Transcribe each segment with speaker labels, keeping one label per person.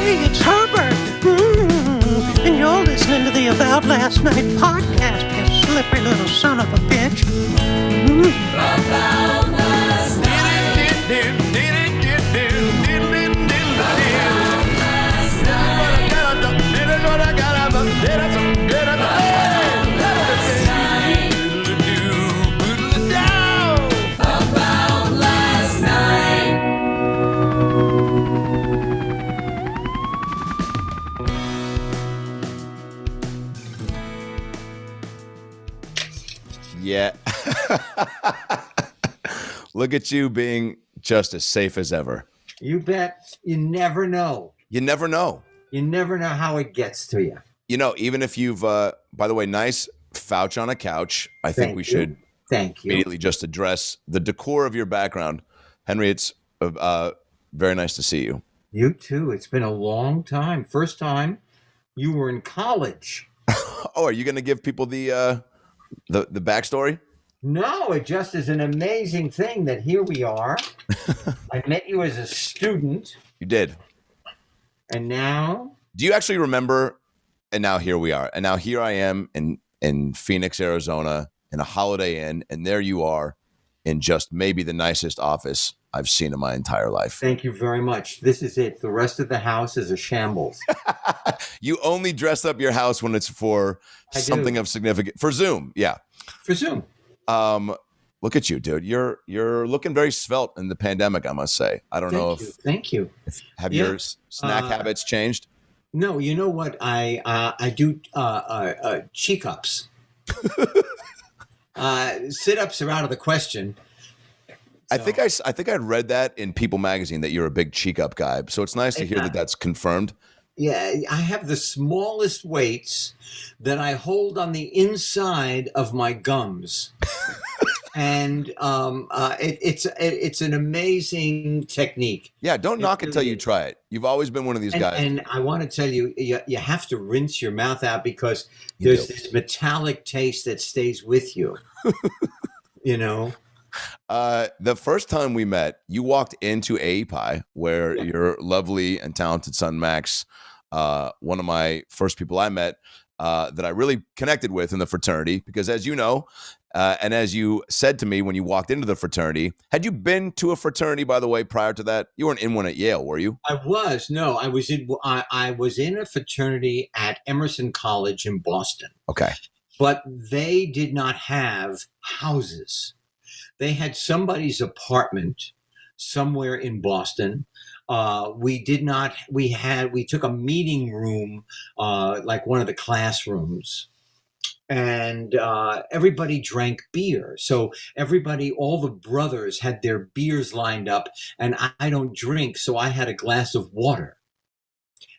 Speaker 1: Hey, it's Herbert. And you're listening to the About Last Night podcast, you slippery little son of a bitch.
Speaker 2: About last night.
Speaker 3: Yeah. Look at you being just as safe as ever.
Speaker 4: You bet. You never know.
Speaker 3: You never know.
Speaker 4: You never know how it gets to you.
Speaker 3: You know, even if you've, by the way, nice couch on a couch. I think we should immediately just address the decor of your background. Henry, it's very nice to see you.
Speaker 4: You too. It's been a long time. First time you were in college.
Speaker 3: Oh, are you going to give people the backstory?
Speaker 4: No, it just is an amazing thing that here we are. I met you as a student.
Speaker 3: You did.
Speaker 4: And now?
Speaker 3: Do you actually remember? And now here we are. And now here I am in Phoenix, Arizona, in a Holiday Inn. And there you are in just maybe the nicest office I've seen in my entire life.
Speaker 4: Thank you very much. This is it. The rest of the house is a shambles.
Speaker 3: You only dress up your house when it's for something of significance. For Zoom, yeah.
Speaker 4: For Zoom.
Speaker 3: Look at you, dude. You're looking very svelte in the pandemic, I must say. I don't know if
Speaker 4: Thank you.
Speaker 3: Have your snack habits changed?
Speaker 4: No, you know what? I do cheek ups. Sit ups are out of the question. So.
Speaker 3: I think I read that in People magazine that you're a big cheek up guy. So it's nice to hear that that's confirmed.
Speaker 4: Yeah, I have the smallest weights that I hold on the inside of my gums. And it's an amazing technique.
Speaker 3: Yeah, don't knock it till you try it. You've always been one of these guys.
Speaker 4: And I want to tell you, you have to rinse your mouth out because there's this metallic taste that stays with you. You know?
Speaker 3: The first time we met, you walked into AEPI where your lovely and talented son, Max, one of my first people I met that I really connected with in the fraternity, because as you know, and as you said to me when you walked into the fraternity, had you been to a fraternity, by the way, prior to that? You weren't in one at Yale, were you?
Speaker 4: I was. No, I was in a fraternity at Emerson College in Boston.
Speaker 3: Okay. But
Speaker 4: they did not have houses. They had somebody's apartment somewhere in Boston. We took a meeting room, like one of the classrooms, and everybody drank beer. So all the brothers had their beers lined up, and I don't drink, so I had a glass of water.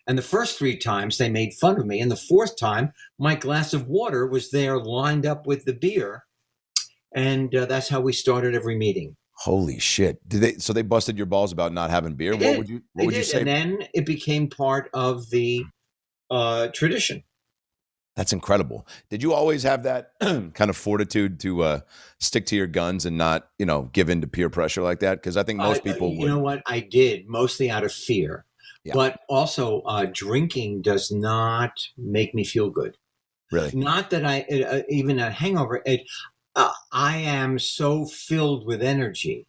Speaker 4: And the first 3 times they made fun of me, and the 4th time my glass of water was there lined up with the beer. And that's how we started every meeting.
Speaker 3: Holy shit! So they busted your balls about not having beer? What would you say?
Speaker 4: And then it became part of the tradition.
Speaker 3: That's incredible. Did you always have that kind of fortitude to stick to your guns and not, give in to peer pressure like that? Because I think most people would.
Speaker 4: You know what? I did, mostly out of fear. Yeah. But also, drinking does not make me feel good.
Speaker 3: Really?
Speaker 4: Not that even a hangover. I am so filled with energy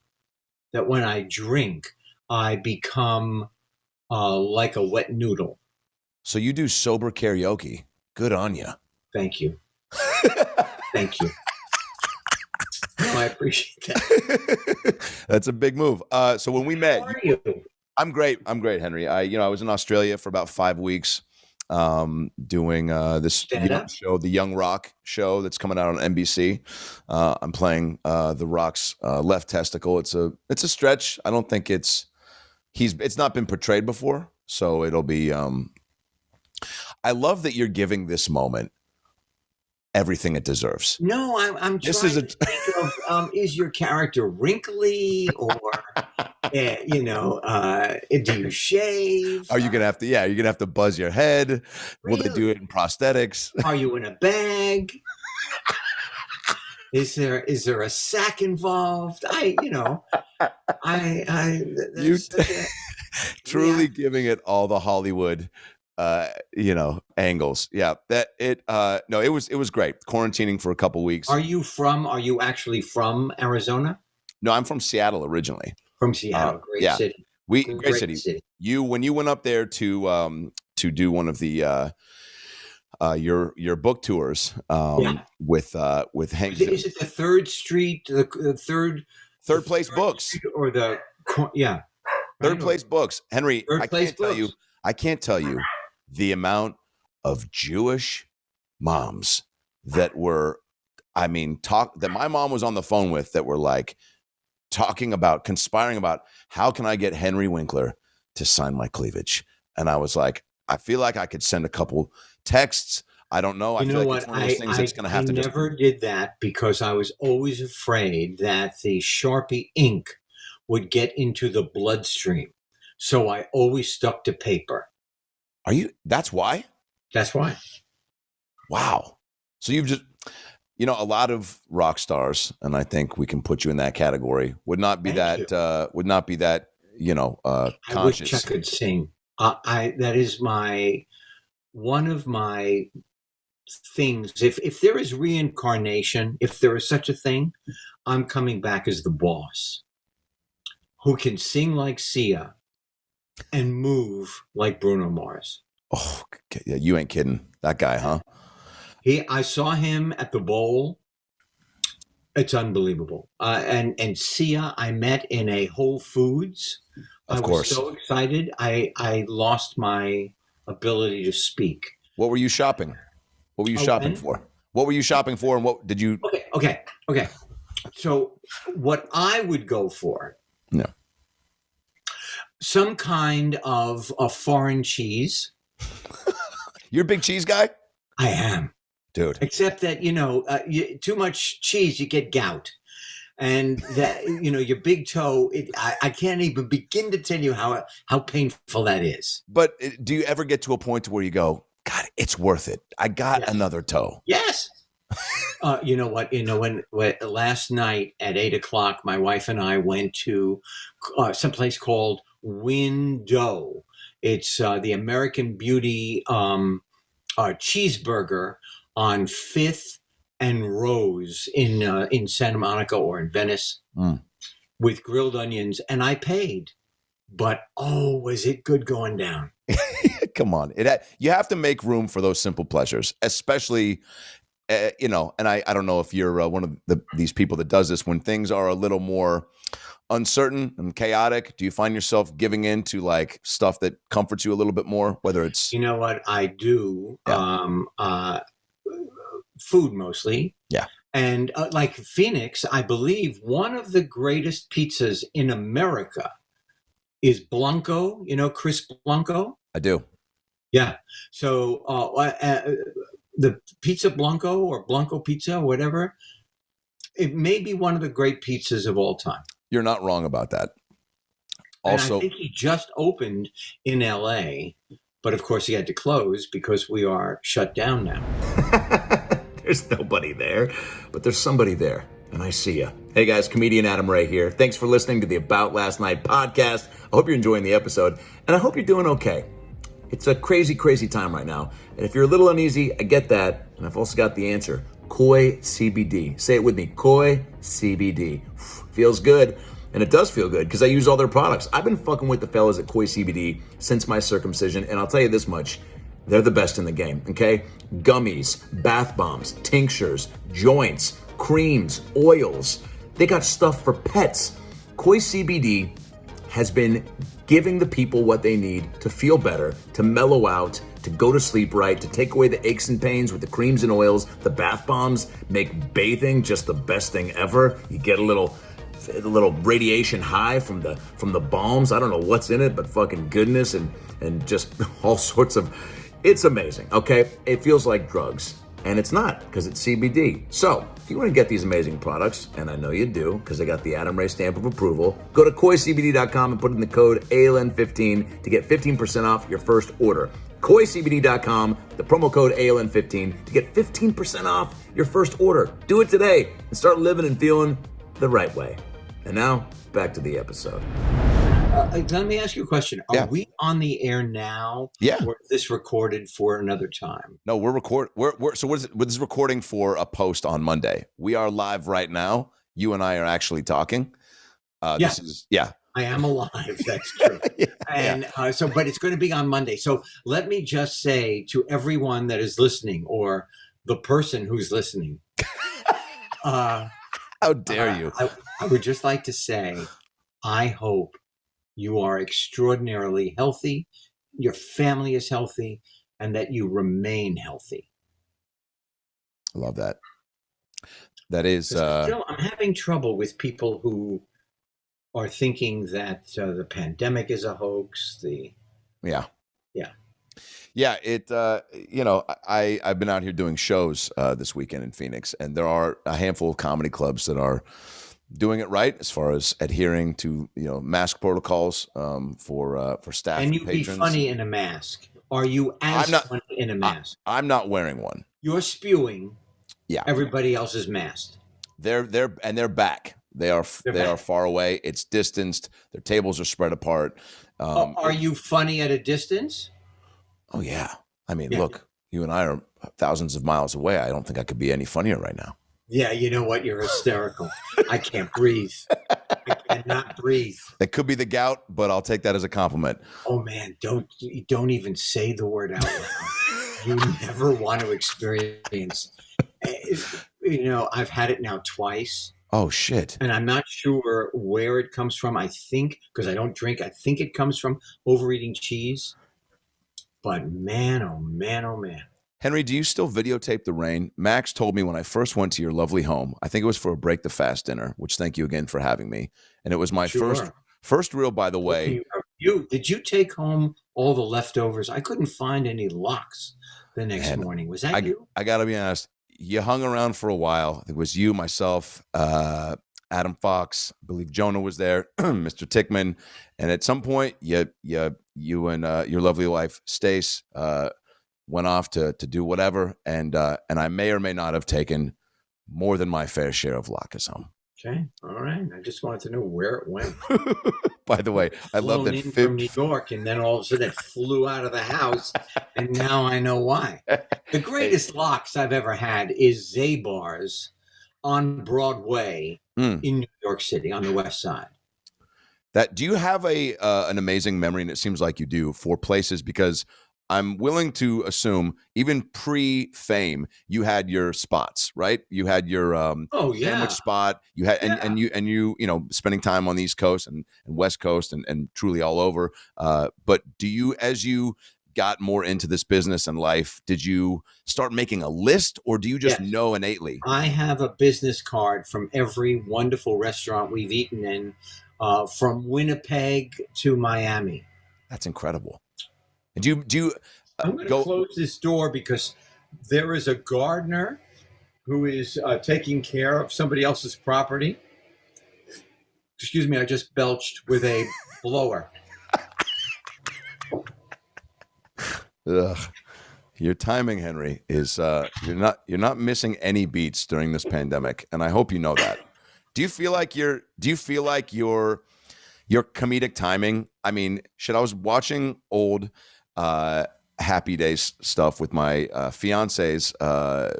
Speaker 4: that when I drink, I become like a wet noodle.
Speaker 3: So you do sober karaoke. Good on you.
Speaker 4: Thank you. Thank you. No, I appreciate that.
Speaker 3: That's a big move. So when we met,
Speaker 4: how are you?
Speaker 3: I'm great, Henry. I was in Australia for about 5 weeks. Doing this show, the Young Rock show that's coming out on NBC. I'm playing the Rock's left testicle. It's a stretch. I don't think it's not been portrayed before, so it'll be. I love that you're giving this moment everything it deserves.
Speaker 4: No, I'm trying to think of, is your character wrinkly or, do you shave?
Speaker 3: Are you going to have to, you're going to have to buzz your head.
Speaker 4: Really?
Speaker 3: Will they do it in prosthetics?
Speaker 4: Are you in a bag? Is there a sack involved?
Speaker 3: Truly giving it all the Hollywood angles. Yeah, that it no, it was great. Quarantining for a couple weeks.
Speaker 4: Are you actually from Arizona?
Speaker 3: No, I'm from Seattle originally.
Speaker 4: From Seattle, great city.
Speaker 3: Great city. When you went up there to do one of the your book tours with Hank.
Speaker 4: Is it the Third Street, the
Speaker 3: third place books,
Speaker 4: Street or the
Speaker 3: third place books? Henry, I can't tell you the amount of Jewish moms that were, that my mom was on the phone with, that were like conspiring about how can I get Henry Winkler to sign my cleavage. And I was like, I feel like I could send a couple texts. I don't know. I feel like it's one of those things that's going to have to. I
Speaker 4: never did that because I was always afraid that the Sharpie ink would get into the bloodstream. So I always stuck to paper.
Speaker 3: That's why?
Speaker 4: That's why.
Speaker 3: Wow. So you've just, a lot of rock stars, and I think we can put you in that category, would not be that conscious.
Speaker 4: I wish I could sing. That is one of my things. If there is reincarnation, if there is such a thing, I'm coming back as the boss who can sing like Sia and move like Bruno Mars.
Speaker 3: Oh, yeah, you ain't kidding. That guy, huh?
Speaker 4: I saw him at the Bowl. It's unbelievable. And Sia, I met in a Whole Foods.
Speaker 3: Of
Speaker 4: I
Speaker 3: course.
Speaker 4: was so excited. I lost my ability to speak.
Speaker 3: What were you shopping? What were you shopping for? What were you shopping for, and what did you?
Speaker 4: Okay. So what I would go for?
Speaker 3: No.
Speaker 4: Some kind of a foreign cheese.
Speaker 3: You're a big cheese guy?
Speaker 4: I am.
Speaker 3: Dude.
Speaker 4: Except that, too much cheese, you get gout. And that, your big toe, I can't even begin to tell you how painful that is.
Speaker 3: But do you ever get to a point where you go, God, it's worth it. I got another toe.
Speaker 4: Yes. You know what? When last night at 8:00, my wife and I went to someplace called Window. It's the American Beauty cheeseburger on 5th and Rose in Santa Monica or in Venice with grilled onions, and I paid. But was it good going down?
Speaker 3: Come on, you have to make room for those simple pleasures, especially. And I don't know if you're one of these people that does this when things are a little more uncertain and chaotic. Do you find yourself giving in to like stuff that comforts you a little bit more? Whether it's
Speaker 4: what I do, food mostly, and like Phoenix, I believe one of the greatest pizzas in America is Blanco. Chris Blanco.
Speaker 3: I do.
Speaker 4: Yeah. So the Pizza Blanco or Blanco Pizza, whatever, it may be one of the great pizzas of all time.
Speaker 3: You're not wrong about that. Also,
Speaker 4: and I think he just opened in LA, but of course he had to close because we are shut down now.
Speaker 5: There's nobody there, but there's somebody there, and I see ya. Hey guys, comedian Adam Ray here. Thanks for listening to the About Last Night podcast. I hope you're enjoying the episode, and I hope you're doing okay. It's a crazy, crazy time right now. And if you're a little uneasy, I get that. And I've also got the answer. Koi CBD. Say it with me. Koi CBD. Feels good. And it does feel good because I use all their products. I've been fucking with the fellas at Koi CBD since my circumcision. And I'll tell you this much. They're the best in the game, okay? Gummies, bath bombs, tinctures, joints, creams, oils. They got stuff for pets. Koi CBD has been giving the people what they need to feel better, to mellow out, to go to sleep right, to take away the aches and pains with the creams and oils. The bath bombs make bathing just the best thing ever. You get a little radiation high from the balms. I don't know what's in it, but fucking goodness and just all sorts of. It's amazing, okay? It feels like drugs. And it's not, because it's CBD. So, if you want to get these amazing products, and I know you do, because I got the Adam Ray stamp of approval, go to koicbd.com and put in the code ALN15 to get 15% off your first order. koicbd.com, the promo code ALN15 to get 15% off your first order. Do it today and start living and feeling the right way. And now, back to the episode.
Speaker 4: Let me ask you a question. Are
Speaker 3: Yeah.
Speaker 4: we on the air now?
Speaker 3: Yeah.
Speaker 4: Or is this recorded for another time?
Speaker 3: No, we're so what is it? This is recording for a post on Monday. We are live right now. You and I are actually talking. This is
Speaker 4: I am alive. That's true. And but it's going to be on Monday. So let me just say to everyone that is listening, or the person who's listening,
Speaker 3: how dare you?
Speaker 4: I would just like to say, I hope you are extraordinarily healthy, your family is healthy, and that you remain healthy.
Speaker 3: I love that. That is.
Speaker 4: Still, I'm having trouble with people who are thinking that the pandemic is a hoax.
Speaker 3: Yeah. It. I've been out here doing shows this weekend in Phoenix, and there are a handful of comedy clubs that are doing it right as far as adhering to mask protocols for staff
Speaker 4: and
Speaker 3: and
Speaker 4: you'd
Speaker 3: patrons.
Speaker 4: be funny in a mask. Are you funny in a mask?
Speaker 3: I'm not wearing one.
Speaker 4: You're spewing.
Speaker 3: Yeah.
Speaker 4: Everybody else is masked.
Speaker 3: They're back. They are far away. It's distanced. Their tables are spread apart.
Speaker 4: Are you funny at a distance?
Speaker 3: Oh yeah. I mean, look, you and I are thousands of miles away. I don't think I could be any funnier right now.
Speaker 4: Yeah, you know what? You're hysterical. I can't breathe. I cannot breathe.
Speaker 3: It could be the gout, but I'll take that as a compliment.
Speaker 4: Oh man, don't even say the word out loud. You never want to experience. I've had it now twice.
Speaker 3: Oh shit.
Speaker 4: And I'm not sure where it comes from. I think, because I don't drink, I think it comes from overeating cheese. But man, oh man, oh man.
Speaker 3: Henry, do you still videotape the rain? Max told me when I first went to your lovely home, I think it was for a Break the Fast dinner, which thank you again for having me. And it was my first reel, by the way.
Speaker 4: Did you take home all the leftovers? I couldn't find any lox the next morning. Was that you? I
Speaker 3: got to be honest. You hung around for a while. It was you, myself, Adam Fox, I believe Jonah was there, Mr. Tickman. And at some point, you and your lovely wife, Stace, went off to do whatever, and I may or may not have taken more than my fair share of latkes home.
Speaker 4: Okay, all right. I just wanted to know where it went.
Speaker 3: By the way, I love that
Speaker 4: from New York, and then all of a sudden it flew out of the house, and now I know why. The greatest lox I've ever had is Zabar's on Broadway in New York City on the West Side.
Speaker 3: Do you have an amazing memory, and it seems like you do, for places? Because I'm willing to assume even pre-fame, you had your spots, right? You had your sandwich spot. You had and you spending time on the East Coast and West Coast and truly all over. But do you, as you got more into this business and life, did you start making a list, or do you just know innately?
Speaker 4: I have a business card from every wonderful restaurant we've eaten in, from Winnipeg to Miami.
Speaker 3: That's incredible. And do you
Speaker 4: I'm going to close this door because there is a gardener who is taking care of somebody else's property. Excuse me, I just belched with a blower.
Speaker 3: Ugh. Your timing, Henry, is you're not missing any beats during this pandemic, and I hope you know that. Do you feel like your comedic timing? I mean, I was watching old Happy Days stuff with my fiance's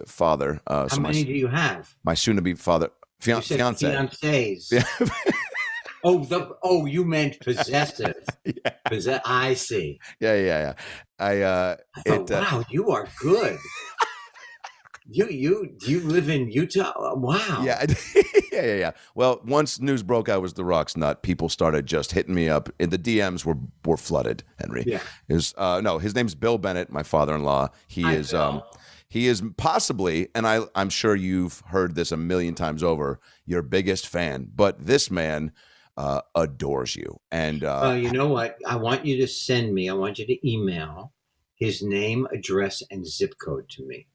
Speaker 3: father.
Speaker 4: How many do you have?
Speaker 3: My soon-to-be father, fiance.
Speaker 4: Fiancés. You meant possessive. I see.
Speaker 3: Yeah.
Speaker 4: Wow, you are good. You live in Utah? Wow.
Speaker 3: Yeah. Well, once news broke I was the Rock's nut, people started just hitting me up, and the DMs were flooded. Henry, his name's Bill Bennett, my father-in-law. He is possibly, and I'm sure you've heard this a million times over, your biggest fan. But this man adores you, and
Speaker 4: you know what? I want you to email his name, address, and zip code to me.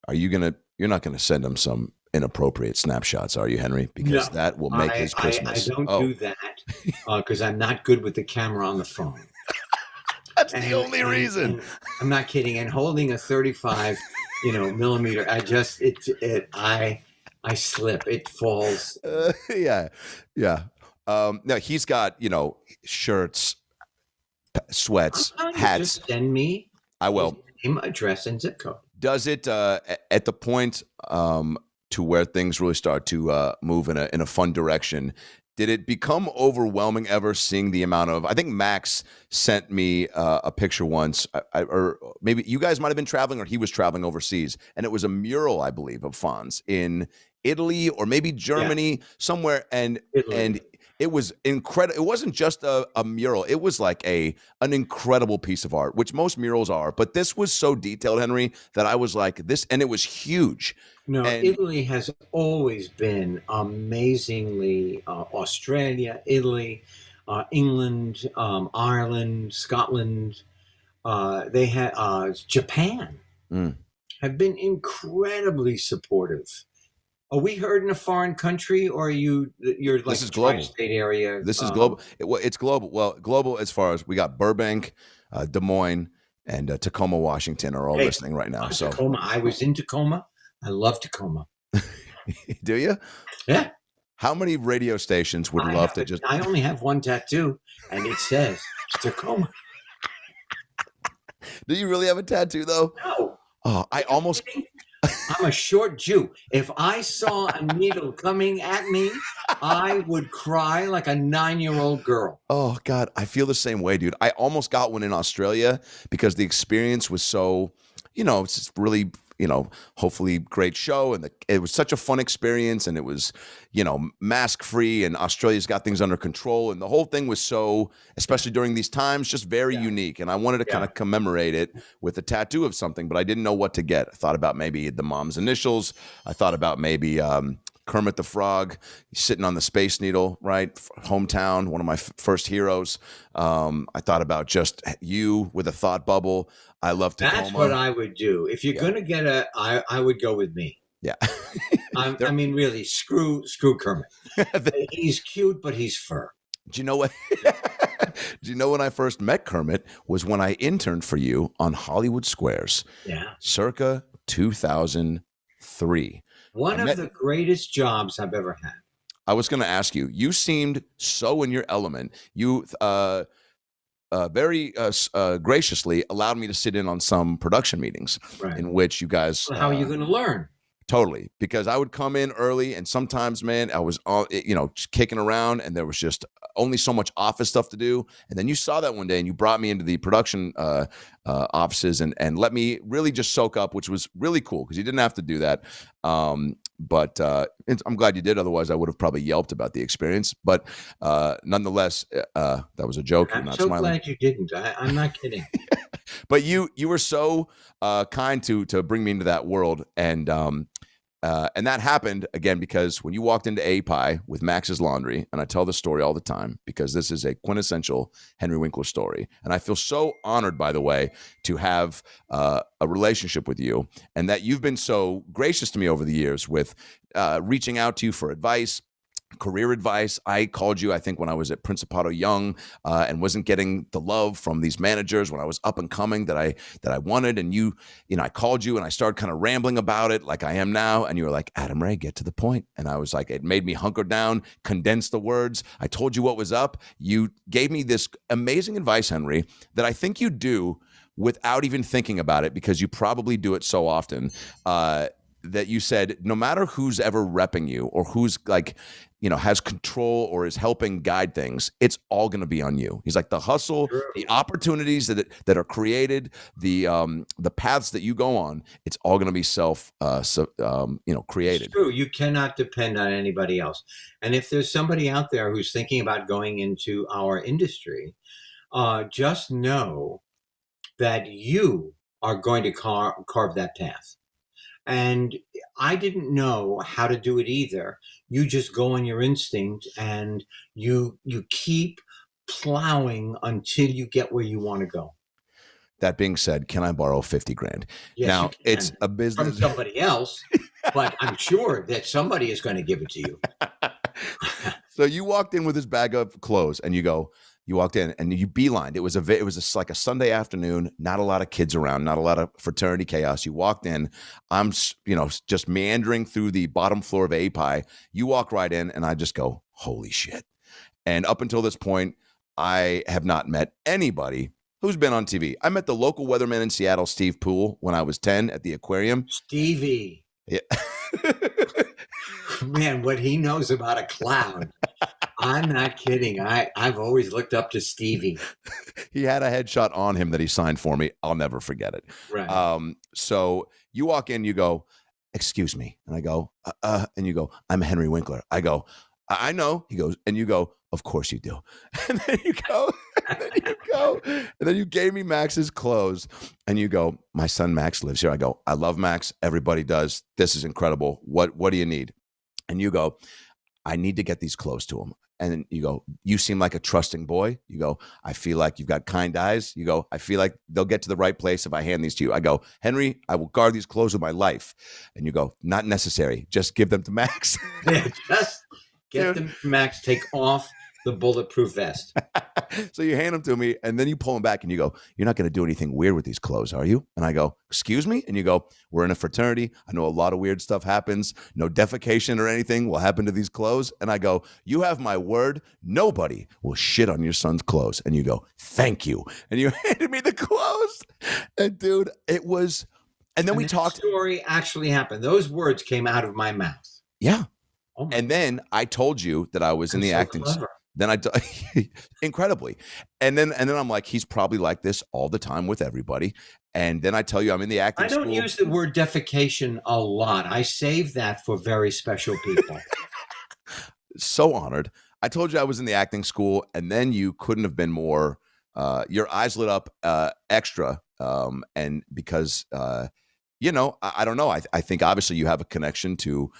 Speaker 3: You're not gonna send him some inappropriate snapshots, are you, Henry? Because that will make his Christmas.
Speaker 4: I don't do that because I'm not good with the camera on the phone.
Speaker 3: That's the only reason.
Speaker 4: I'm not kidding. And holding a 35, millimeter, I slip. It falls.
Speaker 3: Yeah. No, he's got, shirts, sweats,
Speaker 4: I'm telling you,
Speaker 3: hats.
Speaker 4: just send me
Speaker 3: I will.
Speaker 4: his name, address, and zip code.
Speaker 3: Does it at the point to where things really start to move in a fun direction? Did it become overwhelming ever seeing the amount of? I think Max sent me a picture once, or maybe you guys might have been traveling, or he was traveling overseas, and it was a mural, I believe, of Fonz in Italy or maybe Germany somewhere, and it was incredible. It wasn't just a mural; it was like an incredible piece of art, which most murals are. But this was so detailed, Henry, that I was like, this, and it was huge.
Speaker 4: No,
Speaker 3: And
Speaker 4: Italy has always been amazingly Australia, Italy, England, Ireland, Scotland. They had Japan have been incredibly supportive. Are we heard in a foreign country, or you're like
Speaker 3: this is global.
Speaker 4: Tri-state area?
Speaker 3: This is global. It's global. Well, global as far as we got Burbank, Des Moines, and Tacoma, Washington are all listening right now. So
Speaker 4: Tacoma, I was in Tacoma. I love Tacoma.
Speaker 3: Do you?
Speaker 4: Yeah.
Speaker 3: How many radio stations would love to just?
Speaker 4: I only have one tattoo, and it says Tacoma.
Speaker 3: Do you really have a tattoo though?
Speaker 4: No.
Speaker 3: Oh, I almost.
Speaker 4: I'm a short Jew. If I saw a needle coming at me, I would cry like a 9-year-old girl.
Speaker 3: Oh God, I feel the same way, dude. I almost got one in Australia because the experience was so, it's just really, hopefully great show, and it was such a fun experience, and it was, mask free, and Australia's got things under control, and the whole thing was so, especially during these times, just very unique. And I wanted to kind of commemorate it with a tattoo of something, but I didn't know what to get. I thought about maybe the mom's initials. I thought about maybe Kermit the Frog sitting on the Space Needle, right? Hometown, one of my first heroes. I thought about just you with a thought bubble. I love Tacoma.
Speaker 4: That's what I would do. If you're going to get I would go with me.
Speaker 3: Yeah.
Speaker 4: I mean, really, screw Kermit. He's cute, but he's fur.
Speaker 3: Do you know what? Do you know when I first met Kermit was when I interned for you on Hollywood Squares.
Speaker 4: Yeah.
Speaker 3: Circa 2003.
Speaker 4: One of the greatest jobs I've ever had.
Speaker 3: I was going to ask you, you seemed so in your element. You very graciously allowed me to sit in on some production meetings in which you guys.
Speaker 4: Well, how are you going to learn?
Speaker 3: Totally, because I would come in early, and sometimes, man, I was just kicking around, and there was just only so much office stuff to do. And then you saw that one day, and you brought me into the production offices and let me really just soak up, which was really cool because you didn't have to do that. But I'm glad you did. Otherwise, I would have probably yelped about the experience. But nonetheless, that was a joke.
Speaker 4: I'm
Speaker 3: not
Speaker 4: so
Speaker 3: smiling.
Speaker 4: glad you didn't. I'm not kidding.
Speaker 3: But you were so kind to bring me into that world, and that happened again because when you walked into API with Max's Laundry, and I tell this story all the time because this is a quintessential Henry Winkler story, and I feel so honored, by the way, to have a relationship with you, and that you've been so gracious to me over the years with reaching out to you for advice. Career advice. I called you, I think, when I was at Principato Young and wasn't getting the love from these managers when I was up and coming that I wanted. And I called you and I started kind of rambling about it like I am now. And you were like, Adam Ray, get to the point. And I was like, it made me hunker down, condense the words. I told you what was up. You gave me this amazing advice, Henry, that I think you do without even thinking about it because you probably do it so often. That you said, no matter who's ever repping you or who's has control or is helping guide things, it's all going to be on you. He's like the hustle, the opportunities that are created, the paths that you go on, it's all going to be created.
Speaker 4: It's true. You cannot depend on anybody else. And if there's somebody out there who's thinking about going into our industry, just know that you are going to carve that path. And I didn't know how to do it either. You just go on your instinct and you keep plowing until you get where you want to go.
Speaker 3: That being said, can I borrow 50 grand?
Speaker 4: Yes,
Speaker 3: now it's a business
Speaker 4: from somebody else, but I'm sure that somebody is going to give it to you.
Speaker 3: So you walked in with this bag of clothes and you walked in and you beelined. It was like a Sunday afternoon, not a lot of kids around, not a lot of fraternity chaos. You walked in, I'm, just meandering through the bottom floor of API. You walk right in and I just go, holy shit. And up until this point, I have not met anybody who's been on TV. I met the local weatherman in Seattle, Steve Poole, when I was 10 at the aquarium.
Speaker 4: Stevie.
Speaker 3: Yeah.
Speaker 4: Man, what he knows about a cloud. I'm not kidding. I've always looked up to Stevie.
Speaker 3: He had a headshot on him that he signed for me. I'll never forget it.
Speaker 4: Right.
Speaker 3: So you walk in, you go, excuse me. And I go, and you go, I'm Henry Winkler. I go, I know. He goes, and you go, of course you do. And then you go, and then you gave me Max's clothes and you go, my son Max lives here. I go, I love Max. Everybody does. This is incredible. What do you need? And you go, I need to get these clothes to him. And then you go, you seem like a trusting boy. You go, I feel like you've got kind eyes. You go, I feel like they'll get to the right place if I hand these to you. I go, Henry, I will guard these clothes with my life. And you go, not necessary. Just give them to Max.
Speaker 4: Yeah, just get them to Max. Take off the bulletproof vest.
Speaker 3: So you hand them to me and then you pull them back and you go, you're not going to do anything weird with these clothes, are you? And I go, excuse me? And you go, we're in a fraternity. I know a lot of weird stuff happens. No defecation or anything will happen to these clothes. And I go, you have my word. Nobody will shit on your son's clothes. And you go, thank you. And you handed me the clothes. And dude, it was, and then we talked.
Speaker 4: The story actually happened. Those words came out of my mouth.
Speaker 3: Yeah.
Speaker 4: Oh
Speaker 3: and then I told you that I was in the acting.
Speaker 4: Clever.
Speaker 3: Then incredibly. And then I'm like, he's probably like this all the time with everybody. And then I tell you I'm in the acting school.
Speaker 4: I don't use the word defecation a lot. I save that for very special people.
Speaker 3: So honored. I told you I was in the acting school, and then you couldn't have been more, your eyes lit up extra. And because, I don't know. I think obviously you have a connection to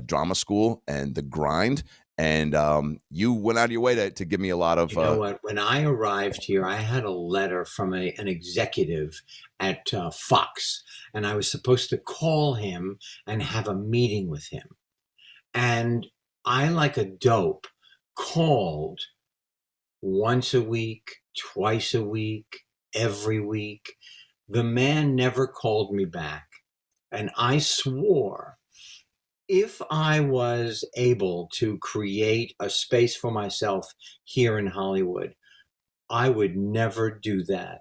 Speaker 3: drama school and the grind. And you went out of your way to give me a lot of.
Speaker 4: You know what? When I arrived here, I had a letter from an executive at Fox, and I was supposed to call him and have a meeting with him. And I, like a dope, called once a week, twice a week, every week. The man never called me back. And I swore, if I was able to create a space for myself here in Hollywood, I would never do that.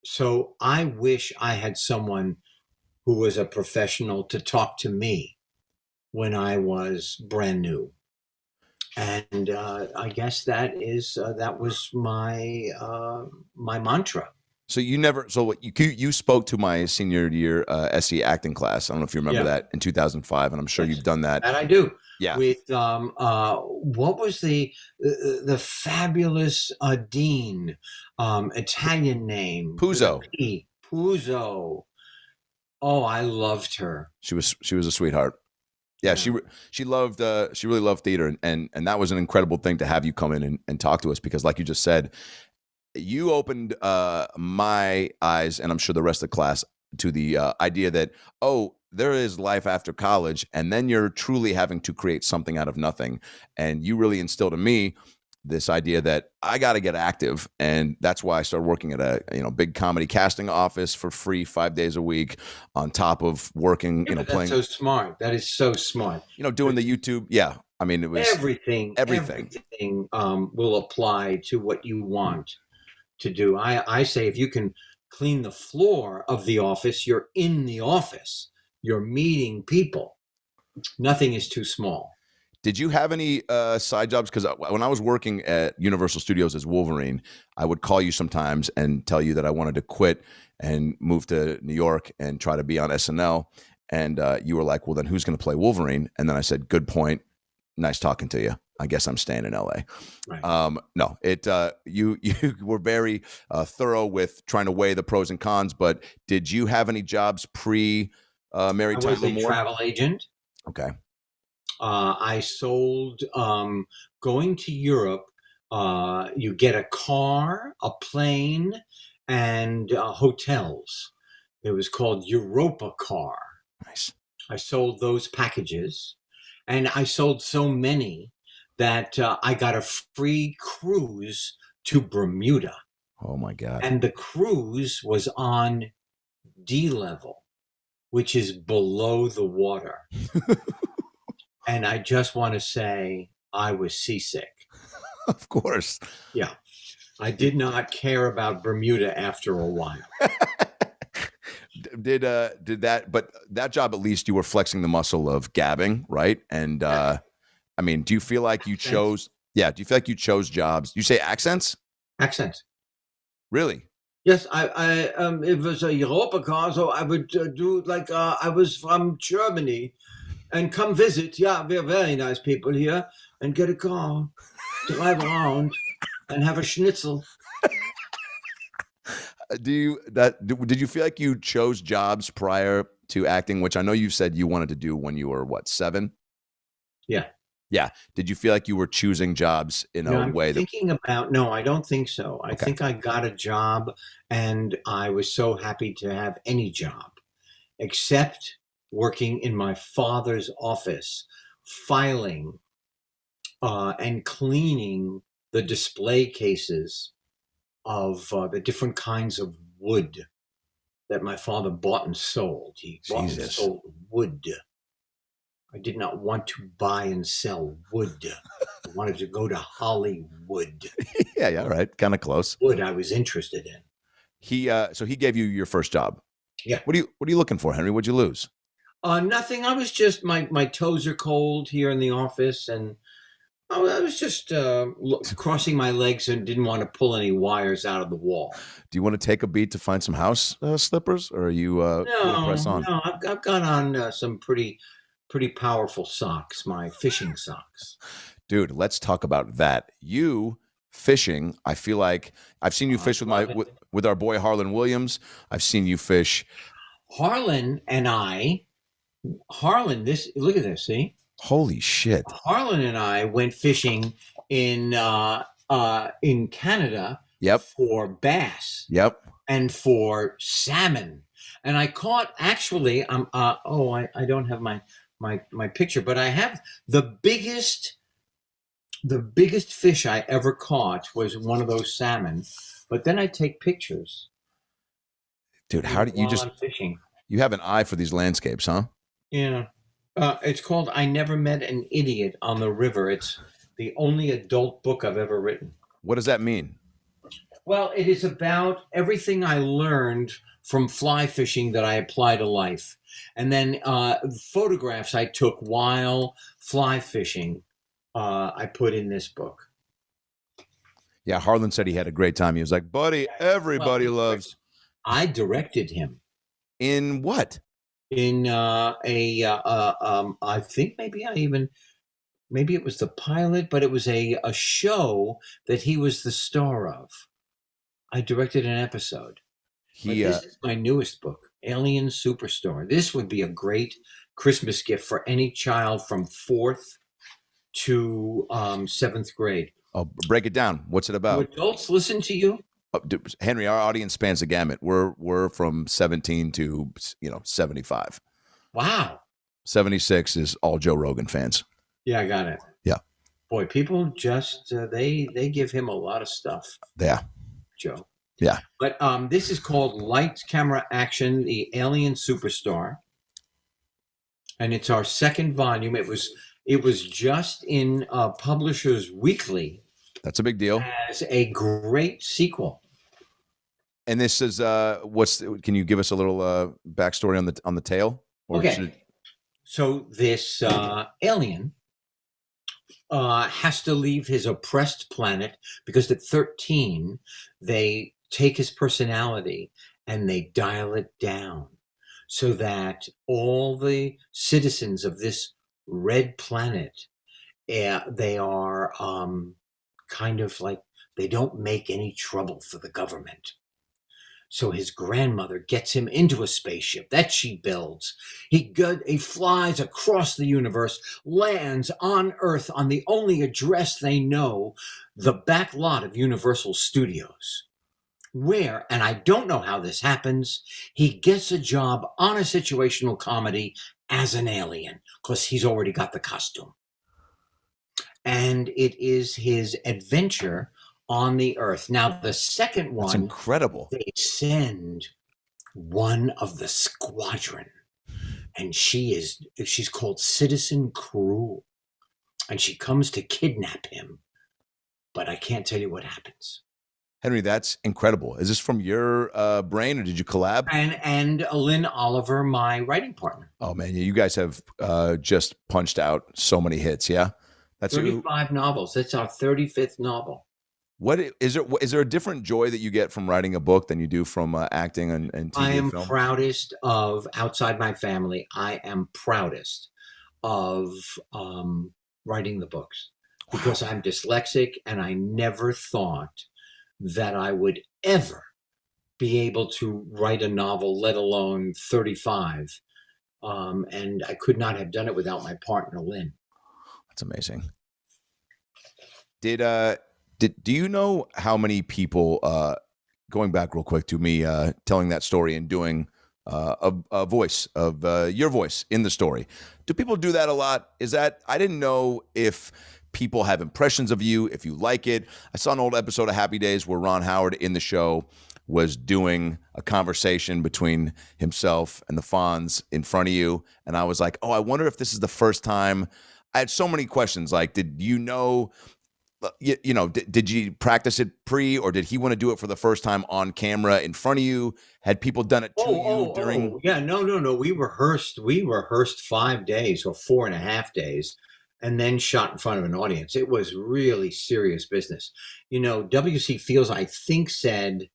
Speaker 4: So I wish I had someone who was a professional to talk to me when I was brand new. And I guess that was my my mantra.
Speaker 3: So you spoke to my senior year SE acting class. I don't know if you remember that in 2005, and I'm sure you've done that.
Speaker 4: And I do.
Speaker 3: Yeah.
Speaker 4: With what was the fabulous dean, Italian name?
Speaker 3: Puzo.
Speaker 4: Puzo. Oh, I loved her. She was
Speaker 3: a sweetheart. Yeah, she really loved theater, and that was an incredible thing to have you come in and talk to us, because like you just said, you opened my eyes, and I'm sure the rest of the class, to the idea that, there is life after college, and then you're truly having to create something out of nothing. And you really instilled in me this idea that I got to get active, and that's why I started working at a big comedy casting office for free 5 days a week, on top of working,
Speaker 4: that's
Speaker 3: playing.
Speaker 4: So smart. That is so smart.
Speaker 3: Doing the YouTube. Yeah, I mean, it was
Speaker 4: everything will apply to what you want to do. I say, if you can clean the floor of the office, you're in the office. You're meeting people. Nothing is too small.
Speaker 3: Did you have any side jobs? Because when I was working at Universal Studios as Wolverine, I would call you sometimes and tell you that I wanted to quit and move to New York and try to be on SNL. And you were like, well, then who's going to play Wolverine? And then I said, good point. Nice talking to you. I guess I'm staying in LA.
Speaker 4: Right.
Speaker 3: No, you were very thorough with trying to weigh the pros and cons, but did you have any jobs pre Mary Tyler Moore?
Speaker 4: I was a travel agent.
Speaker 3: Okay.
Speaker 4: I sold, going to Europe, you get a car, a plane, and hotels. It was called Europa Car.
Speaker 3: Nice.
Speaker 4: I sold those packages, and I sold so many that I got a free cruise to Bermuda.
Speaker 3: Oh my God.
Speaker 4: And the cruise was on D level, which is below the water. And I just want to say I was seasick.
Speaker 3: Of course.
Speaker 4: Yeah. I did not care about Bermuda after a while.
Speaker 3: Did that, but that job, at least you were flexing the muscle of gabbing, right? And I mean, do you feel like you chose? Yeah, do you feel like you chose jobs? You say accents?
Speaker 4: Accents.
Speaker 3: Really?
Speaker 4: Yes, I it was a Europa car, so I would do like I was from Germany, and come visit. Yeah, we're very nice people here, and get a car, drive around, and have a schnitzel.
Speaker 3: Did you feel like you chose jobs prior to acting, which I know you said you wanted to do when you were, what, 7?
Speaker 4: Yeah.
Speaker 3: Yeah. Did you feel like you were choosing jobs in a way that...
Speaker 4: No, I don't think so. I think I got a job, and I was so happy to have any job, except working in my father's office, filing and cleaning the display cases of the different kinds of wood that my father bought and sold. He bought and sold wood. I did not want to buy and sell wood. I wanted to go to Hollywood.
Speaker 3: Yeah, all right. Kind of close.
Speaker 4: Wood I was interested in.
Speaker 3: So he gave you your first job.
Speaker 4: Yeah.
Speaker 3: What are you looking for, Henry? What'd you lose?
Speaker 4: Nothing. I was just, my toes are cold here in the office, and I was just crossing my legs and didn't want to pull any wires out of the wall.
Speaker 3: Do you want to take a beat to find some house slippers, or are you press on?
Speaker 4: No, I've got on some pretty powerful socks, my fishing socks.
Speaker 3: Dude, let's talk about that. You fishing, I feel like I've seen you fish with our boy Harlan Williams. I've seen you fish.
Speaker 4: Harlan, look at this, see?
Speaker 3: Holy shit.
Speaker 4: Harlan and I went fishing in Canada.
Speaker 3: Yep.
Speaker 4: For bass.
Speaker 3: Yep.
Speaker 4: And for salmon. And I caught, actually, I don't have my picture, but I have the biggest fish I ever caught was one of those salmon. But then I take pictures.
Speaker 3: Dude, how did you just
Speaker 4: fishing? You
Speaker 3: have an eye for these landscapes, huh?
Speaker 4: Yeah. It's called I Never Met an Idiot on the River. It's the only adult book I've ever written.
Speaker 3: What does that mean?
Speaker 4: Well, it is about everything I learned from fly fishing that I apply to life. And then photographs I took while fly fishing, I put in this book.
Speaker 3: Yeah, Harlan said he had a great time. He was like, buddy, everybody loves.
Speaker 4: I directed him.
Speaker 3: In what?
Speaker 4: In I think maybe it was the pilot, but it was a show that he was the star of. I directed an episode. This is my newest book, Alien Superstar. This would be a great Christmas gift for any child from 4th to 7th grade.
Speaker 3: Oh, break it down. What's it about?
Speaker 4: Do adults listen to you?
Speaker 3: Henry, our audience spans the gamut. We're from 17 to 75.
Speaker 4: Wow.
Speaker 3: 76 is all Joe Rogan fans.
Speaker 4: Yeah, I got it.
Speaker 3: Yeah.
Speaker 4: Boy, people just they give him a lot of stuff.
Speaker 3: Yeah.
Speaker 4: Joe.
Speaker 3: Yeah.
Speaker 4: But this is called Lights, Camera, Action: The Alien Superstar, and it's our second volume. It was just in Publishers Weekly.
Speaker 3: That's a big deal.
Speaker 4: As a great sequel.
Speaker 3: And this is can you give us a little backstory on the tale?
Speaker 4: So this alien has to leave his oppressed planet because at 13 they take his personality and they dial it down so that all the citizens of this red planet, they are kind of like, they don't make any trouble for the government. So his grandmother gets him into a spaceship that she builds. He flies across the universe, lands on Earth on the only address they know, the back lot of Universal Studios, where, and I don't know how this happens, he gets a job on a situational comedy as an alien because he's already got the costume. And it is his adventure on the Earth. Now, the second one,
Speaker 3: that's incredible.
Speaker 4: They send one of the squadron, and she's called Citizen Cruel, and she comes to kidnap him. but I can't tell you what happens.
Speaker 3: Henry, that's incredible. Is this from your brain, or did you collab?
Speaker 4: And Lynn Oliver, my writing partner.
Speaker 3: Oh man, you guys have just punched out so many hits. Yeah, that's
Speaker 4: 35 novels. That's our 35th novel.
Speaker 3: What is there? Is there a different joy that you get from writing a book than you do from acting and TV
Speaker 4: I am
Speaker 3: film?
Speaker 4: proudest of, outside my family, I am proudest of writing the books, because I'm dyslexic, and I never thought that I would ever be able to write a novel, let alone 35. And I could not have done it without my partner, Lynn.
Speaker 3: That's amazing. Do you know how many people, going back real quick to me telling that story and doing a voice of your voice in the story, do people do that a lot? I didn't know if people have impressions of you, if you like it. I saw an old episode of Happy Days where Ron Howard in the show was doing a conversation between himself and the Fonz in front of you. And I was like, oh, I wonder if this is the first time. I had so many questions. Like, did you know, did you practice it pre, or did he want to do it for the first time on camera in front of you? Had people done it to you during?
Speaker 4: Oh, yeah, no. We rehearsed 5 days or 4.5 days, and then shot in front of an audience. It was really serious business. W.C. Fields, I think, said,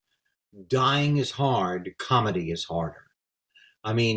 Speaker 4: dying is hard, comedy is harder. I mean,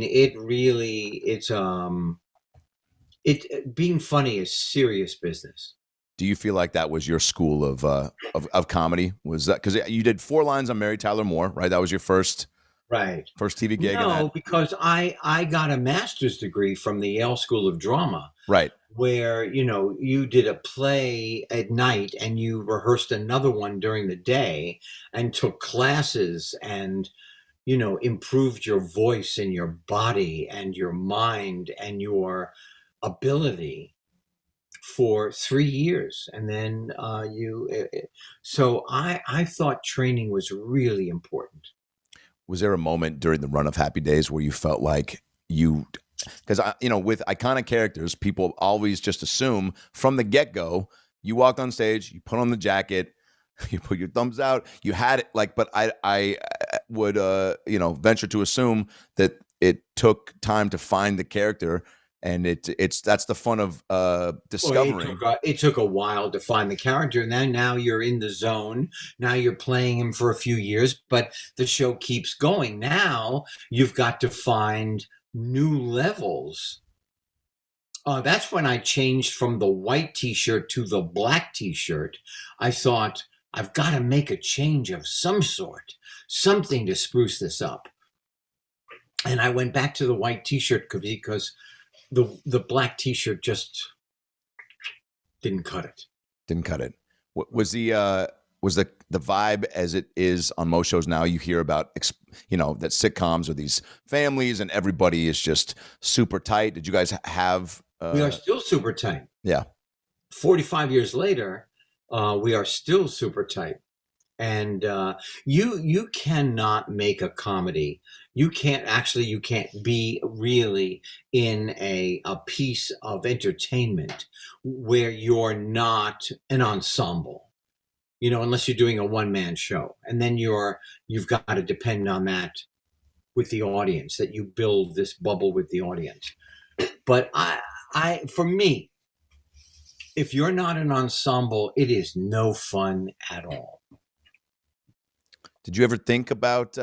Speaker 4: being funny is serious business.
Speaker 3: Do you feel like that was your school of comedy? Was that because you did 4 lines on Mary Tyler Moore, right? That was your first TV gig?
Speaker 4: No, because I got a master's degree from the Yale School of Drama.
Speaker 3: Right.
Speaker 4: Where, you did a play at night and you rehearsed another one during the day and took classes and, improved your voice and your body and your mind and your ability for 3 years. And then so I thought training was really important.
Speaker 3: Was there a moment during the run of Happy Days where you felt like because with iconic characters, people always just assume from the get-go, you walked on stage, you put on the jacket, you put your thumbs out, you had it but I would venture to assume that it took time to find the character, and that's the fun of discovering.
Speaker 4: It took a while to find the character, and now you're in the zone. Now you're playing him for a few years, but the show keeps going. Now you've got to find new levels. That's when I changed from the white t-shirt to the black t-shirt. I thought, I've got to make a change of some sort, something to spruce this up. And I went back to the white t-shirt because the black t-shirt just didn't cut it.
Speaker 3: Was the vibe as it is on most shows now? You hear about that sitcoms are these families and everybody is just super tight. Did you guys have
Speaker 4: we are still super tight.
Speaker 3: Yeah.
Speaker 4: 45 years later, we are still super tight. And you cannot make a comedy. You can't be really in a piece of entertainment where you're not an ensemble, unless you're doing a one-man show. And then you've got to depend on that with the audience, that you build this bubble with the audience. But for me, if you're not an ensemble, it is no fun at all.
Speaker 3: Did you ever think about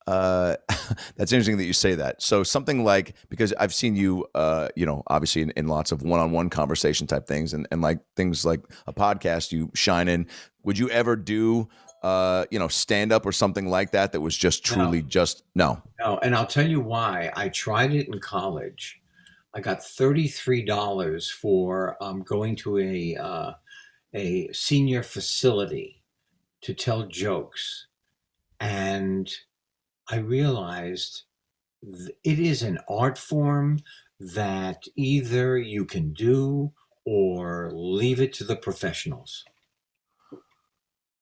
Speaker 3: that's interesting that you say that. So something like, because I've seen you obviously in lots of one-on-one conversation type things and like things like a podcast you shine in. Would you ever do stand up or something like that was just truly no?
Speaker 4: And I'll tell you why. I tried it in college. I got $33 for going to a senior facility to tell jokes. And I realized it is an art form that either you can do or leave it to the professionals.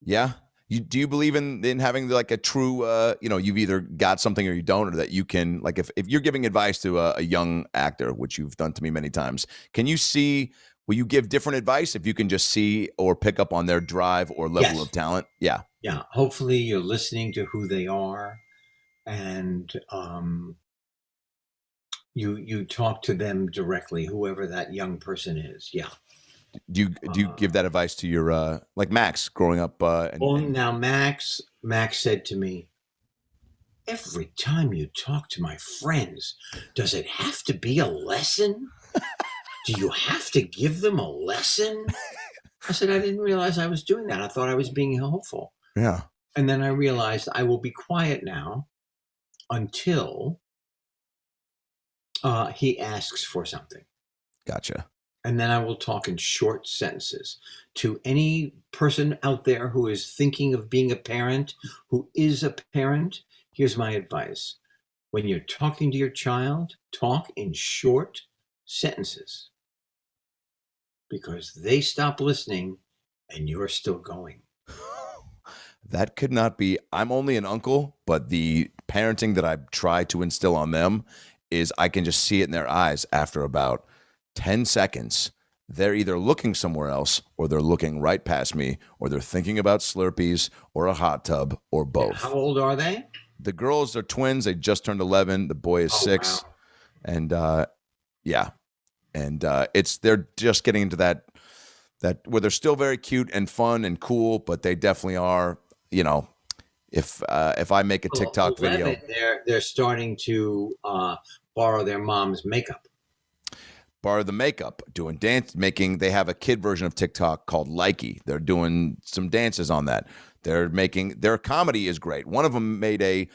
Speaker 3: Yeah. Do you believe in having like a true, you've either got something or you don't, or that you can, like if you're giving advice to a young actor, which you've done to me many times, can you see Will you give different advice if you can just see or pick up on their drive or level of talent? Yeah.
Speaker 4: Yeah. Hopefully you're listening to who they are, and you talk to them directly, whoever that young person is. Yeah.
Speaker 3: Do you give that advice to your like Max growing up?
Speaker 4: Now Max said to me, every time you talk to my friends, does it have to be a lesson? Do you have to give them a lesson? I said, I didn't realize I was doing that. I thought I was being helpful.
Speaker 3: Yeah.
Speaker 4: And then I realized I will be quiet now until he asks for something.
Speaker 3: Gotcha.
Speaker 4: And then I will talk in short sentences. To any person out there who is thinking of being a parent, who is a parent, here's my advice. When you're talking to your child, talk in short sentences, because they stop listening and you're still going.
Speaker 3: That could not be. I'm only an uncle, but the parenting that I try to instill on them is I can just see it in their eyes after about 10 seconds. They're either looking somewhere else, or they're looking right past me, or they're thinking about Slurpees or a hot tub, or both.
Speaker 4: How old are they?
Speaker 3: The girls are twins. They just turned 11. The boy is 6.
Speaker 4: Wow.
Speaker 3: And yeah. And they're just getting into that where they're still very cute and fun and cool, but they definitely are, if I make a TikTok video,
Speaker 4: they're starting to borrow their mom's makeup.
Speaker 3: Borrow the makeup, doing dance, they have a kid version of TikTok called Likey. They're doing some dances on that. Their comedy is great. One of them made a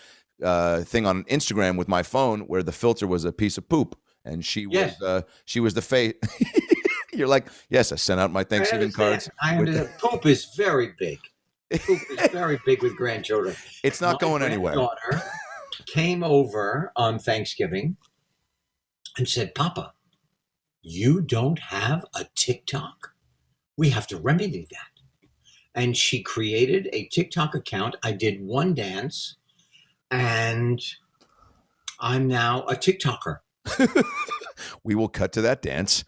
Speaker 3: thing on Instagram with my phone where the filter was a piece of poop, and she was the face. You're like, yes, I sent out my Thanksgiving cards.
Speaker 4: Poop is very big. Poop is very big with grandchildren.
Speaker 3: It's not going anywhere.
Speaker 4: My daughter came over on Thanksgiving and said, Papa, you don't have a TikTok? We have to remedy that. And she created a TikTok account. I did one dance, and I'm now a TikToker.
Speaker 3: We will cut to that dance.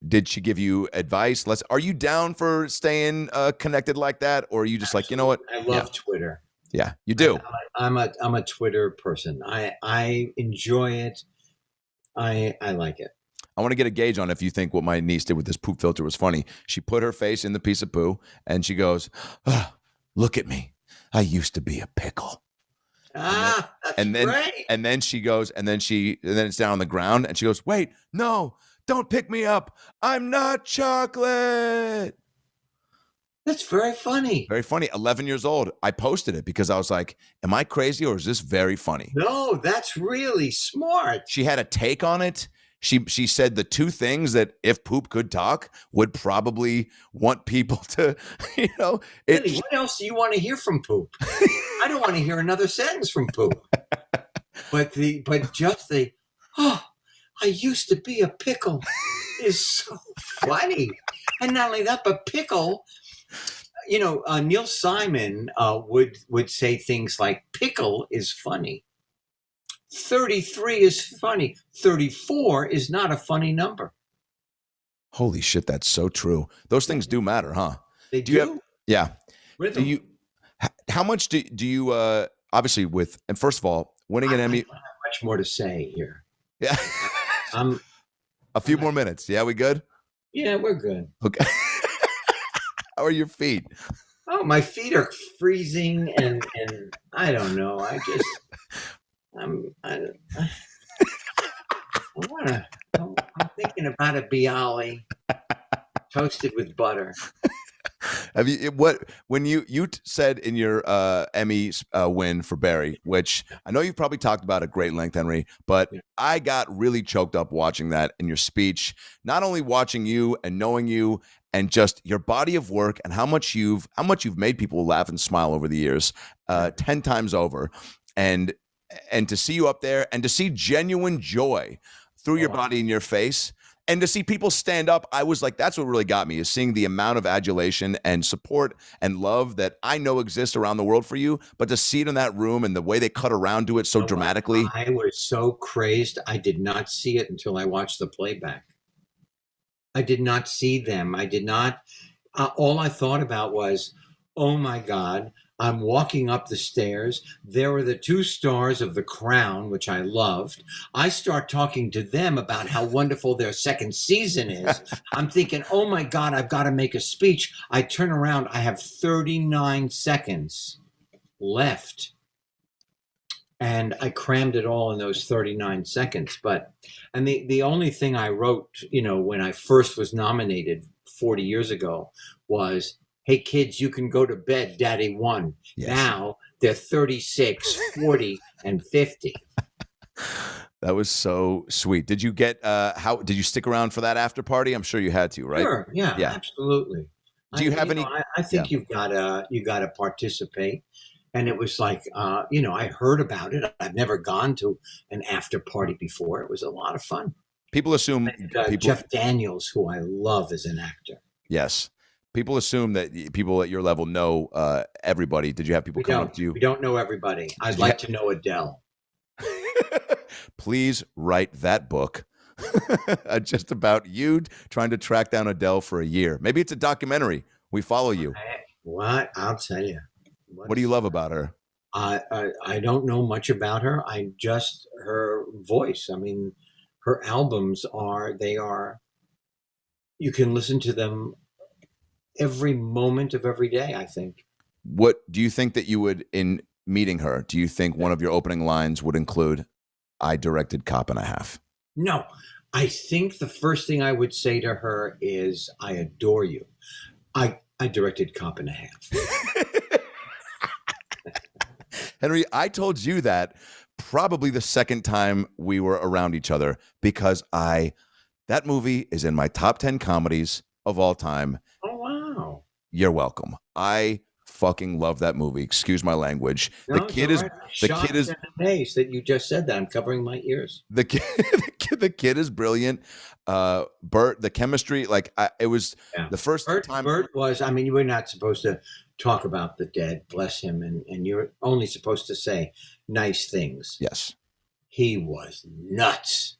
Speaker 3: Did she give you advice? Are you down for staying connected like that, or are you just like, you know what?
Speaker 4: I love Twitter.
Speaker 3: Yeah, you do.
Speaker 4: I'm a Twitter person. I enjoy it. I like it.
Speaker 3: I want to get a gauge on if you think what my niece did with this poop filter was funny. She put her face in the piece of poo, and she goes, "Look at me. I used to be a pickle."
Speaker 4: That's great.
Speaker 3: And then she goes, and then it's down on the ground, and she goes, "Wait, no, don't pick me up. I'm not chocolate."
Speaker 4: That's very funny.
Speaker 3: Very funny. 11 years old. I posted it because I was like, am I crazy, or is this very funny?
Speaker 4: No, that's really smart.
Speaker 3: She had a take on it. She said the two things that if poop could talk would probably want people to,
Speaker 4: Really, what else do you want to hear from poop? I don't want to hear another sentence from poop. But I used to be a pickle is so funny. And not only that, but pickle, Neil Simon would say things like, pickle is funny. 33 is funny. 34 is not a funny number.
Speaker 3: Holy shit, that's so true. Those things do matter, huh?
Speaker 4: They do.
Speaker 3: Yeah.
Speaker 4: Rhythm.
Speaker 3: How much do you obviously and first of all, winning an Emmy?
Speaker 4: I don't have much more to say here.
Speaker 3: Yeah. A few more minutes. Yeah, we good?
Speaker 4: Yeah, we're good.
Speaker 3: Okay. How are your feet?
Speaker 4: Oh, my feet are freezing, and I don't know. I'm thinking about a bialy toasted with butter.
Speaker 3: Have you when you said in your Emmy win for Barry, which I know you've probably talked about at great length, Henry, but I got really choked up watching that in your speech. Not only watching you and knowing you, and just your body of work and how much you've made people laugh and smile over the years, 10 times over, and to see you up there and to see genuine joy through your body and your face. And to see people stand up, I was like, that's what really got me, is seeing the amount of adulation and support and love that I know exists around the world for you. But to see it in that room and the way they cut around to it so dramatically.
Speaker 4: I was so crazed. I did not see it until I watched the playback. I did not see them. I did not. All I thought about was, oh my God, I'm walking up the stairs. There were the 2 stars of The Crown, which I loved. I start talking to them about how wonderful their second season is. I'm thinking, oh my God, I've got to make a speech. I turn around. I have 39 seconds left. And I crammed it all in those 39 seconds. And the only thing I wrote, when I first was nominated 40 years ago was, hey, kids, you can go to bed. Daddy won. Yes. Now they're 36, 40, and 50.
Speaker 3: That was so sweet. Did you get, did you stick around for that after party? I'm sure you had to, right?
Speaker 4: Sure. Yeah. Absolutely.
Speaker 3: Do you have any?
Speaker 4: I think you gotta participate. And it was like, I heard about it. I've never gone to an after party before. It was a lot of fun.
Speaker 3: People assume
Speaker 4: Jeff Daniels, who I love as an actor.
Speaker 3: Yes. People assume that people at your level know everybody. Did you have people come up to you?
Speaker 4: We don't know everybody. I'd like to know Adele.
Speaker 3: Please write that book just about you trying to track down Adele for a year. Maybe it's a documentary. We follow you.
Speaker 4: What? I'll tell you.
Speaker 3: What do you love about her?
Speaker 4: I don't know much about her. I just her voice. I mean, her albums you can listen to them every moment of every day, I think.
Speaker 3: What do you think that you would, in meeting her, do you think one of your opening lines would include, I directed Cop and a Half?
Speaker 4: No, I think the first thing I would say to her is, I adore you. I directed Cop and a Half.
Speaker 3: Henry, I told you that probably the second time we were around each other, because that movie is in my top 10 comedies of all time.
Speaker 4: Oh, wow.
Speaker 3: You're welcome. I fucking love that movie. Excuse my language.
Speaker 4: No, the kid is amazed that you just said that. I'm covering my ears.
Speaker 3: The kid is brilliant. Bert, the chemistry, it was the first time.
Speaker 4: Bert was, you were not supposed to talk about the dead, bless him, and you're only supposed to say nice things.
Speaker 3: Yes.
Speaker 4: He was nuts.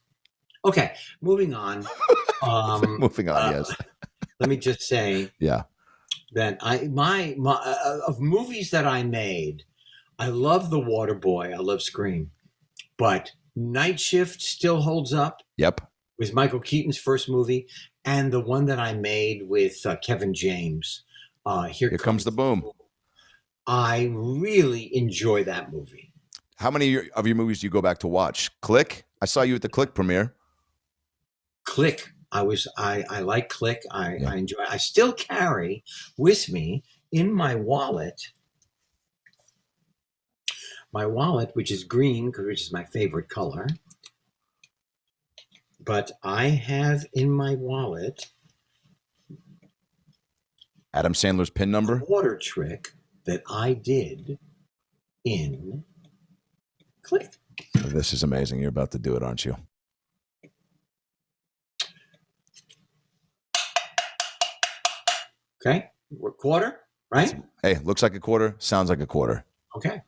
Speaker 4: Okay, moving on.
Speaker 3: Yes.
Speaker 4: Let me just say that of movies that I made, I love The Water Boy. I love Scream. But Night Shift still holds up.
Speaker 3: Yep.
Speaker 4: It was Michael Keaton's first movie, and the one that I made with Kevin James. Here Comes the Boom. I really enjoy that movie.
Speaker 3: How many of your movies do you go back to watch? Click? I saw you at the Click premiere.
Speaker 4: Click. I like Click. I enjoy. I still carry with me in my wallet, which is green, which is my favorite color. But I have in my wallet
Speaker 3: Adam Sandler's PIN number?
Speaker 4: A water trick that I did in Click.
Speaker 3: This is amazing. You're about to do it, aren't you?
Speaker 4: Okay. We're quarter, right?
Speaker 3: Hey, looks like a quarter. Sounds like a quarter.
Speaker 4: Okay.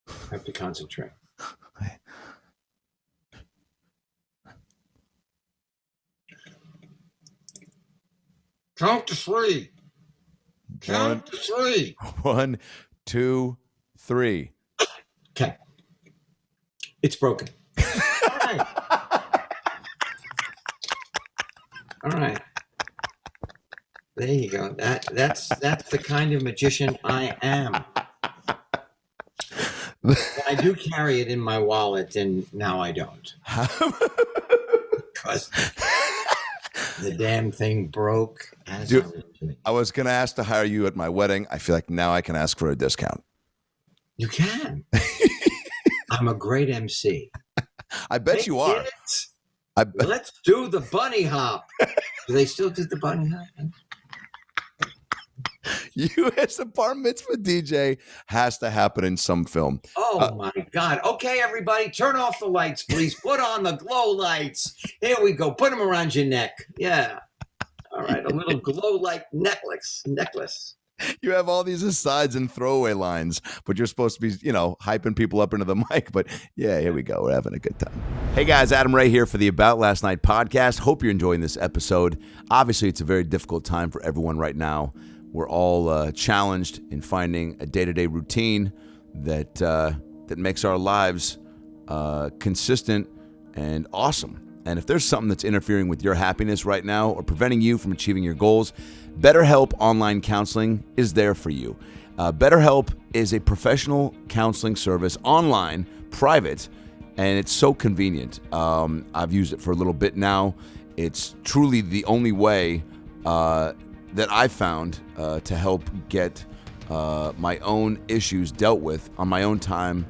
Speaker 4: I have to concentrate. Count to three. Count to three.
Speaker 3: 1, 2, 3.
Speaker 4: Okay. It's broken. All right. All right. There you go. That's the kind of magician I am. I do carry it in my wallet, and now I don't. Because the damn thing broke.
Speaker 3: I was going to ask to hire you at my wedding. I feel like now I can ask for a discount.
Speaker 4: You can. I'm a great MC.
Speaker 3: I bet you are.
Speaker 4: Let's do the bunny hop. Do they still do the bunny hop?
Speaker 3: You as a bar mitzvah DJ has to happen in some film.
Speaker 4: Oh my God. Okay, everybody, turn off the lights, please. Put on the glow lights. Here we go. Put them around your neck. Yeah. All right. A little glow light necklace.
Speaker 3: You have all these asides and throwaway lines, but you're supposed to be, hyping people up into the mic. But yeah, here we go. We're having a good time. Hey guys, Adam Ray here for the About Last Night podcast. Hope you're enjoying this episode. Obviously, it's a very difficult time for everyone right now. We're all challenged in finding a day-to-day routine that makes our lives consistent and awesome. And if there's something that's interfering with your happiness right now or preventing you from achieving your goals, BetterHelp Online Counseling is there for you. BetterHelp is a professional counseling service, online, private, and it's so convenient. I've used it for a little bit now. It's truly the only way that I've found to help get my own issues dealt with on my own time,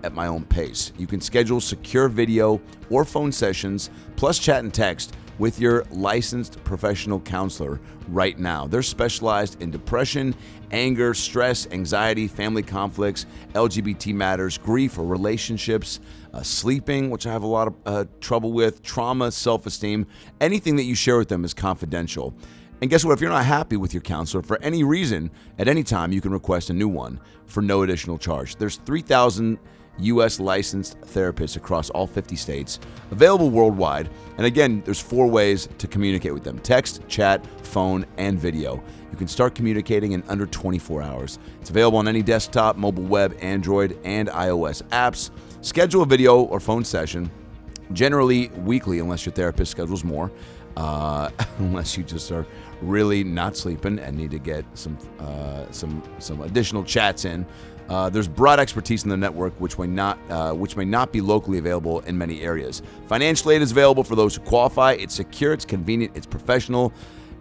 Speaker 3: at my own pace. You can schedule secure video or phone sessions, plus chat and text with your licensed professional counselor right now. They're specialized in depression, anger, stress, anxiety, family conflicts, LGBT matters, grief or relationships, sleeping, which I have a lot of trouble with, trauma, self-esteem. Anything that you share with them is confidential. And guess what? If you're not happy with your counselor for any reason, at any time, you can request a new one for no additional charge. There's 3,000 U.S. licensed therapists across all 50 states, available worldwide. And again, there's 4 ways to communicate with them: text, chat, phone, and video. You can start communicating in under 24 hours. It's available on any desktop, mobile web, Android, and iOS apps. Schedule a video or phone session, generally weekly, unless your therapist schedules more. Unless you just are really not sleeping and need to get some additional chats in. There's broad expertise in the network, which may not be locally available in many areas. Financial aid is available for those who qualify. It's secure, it's convenient, it's professional,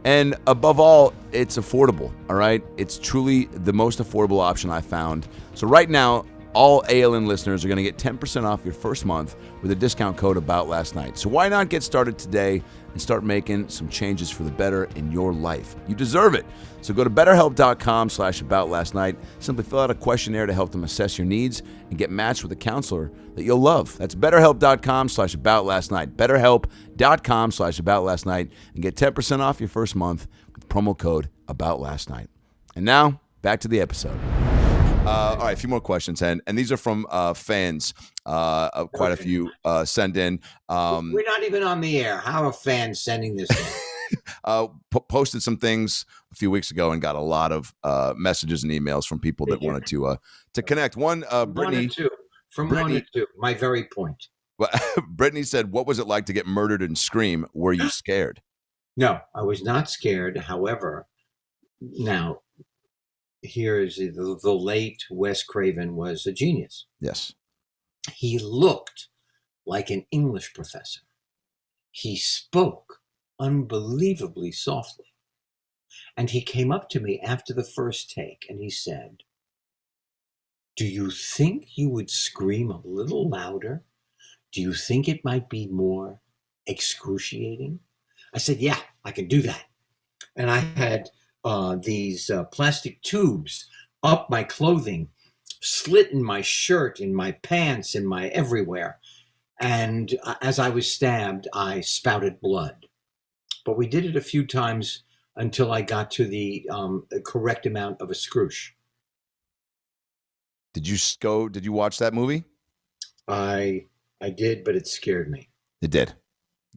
Speaker 3: and above all, it's affordable. All right, it's truly the most affordable option I found. So right now, all ALN listeners are going to get 10% off your first month with a discount code About Last Night. So why not get started today and start making some changes for the better in your life? You deserve it. So go to BetterHelp.com/AboutLastNight. Simply fill out a questionnaire to help them assess your needs and get matched with a counselor that you'll love. That's BetterHelp.com/AboutLastNight. BetterHelp.com/AboutLastNight and get 10% off your first month with promo code About Last Night. And now back to the episode. All right, a few more questions, and these are from fans. Quite a few send in.
Speaker 4: We're not even on the air. How are fans sending this in?
Speaker 3: Posted some things a few weeks ago and got a lot of messages and emails from people that wanted to connect. One, Brittany.
Speaker 4: From 1 to 2. My very point.
Speaker 3: Brittany said, "What was it like to get murdered in Scream? Were you scared?"
Speaker 4: No, I was not scared. However, now, here is the late Wes Craven was a genius.
Speaker 3: Yes.
Speaker 4: He looked like an English professor. He spoke unbelievably softly. And he came up to me after the first take and he said, "Do you think you would scream a little louder? Do you think it might be more excruciating?" I said, "Yeah, I can do that." And I had these plastic tubes up my clothing, slit in my shirt, in my pants, in my everywhere. And as I was stabbed, I spouted blood. But we did it a few times until I got to the correct amount of a scroosh.
Speaker 3: Did you watch that movie?
Speaker 4: I did, but it scared me.
Speaker 3: It did.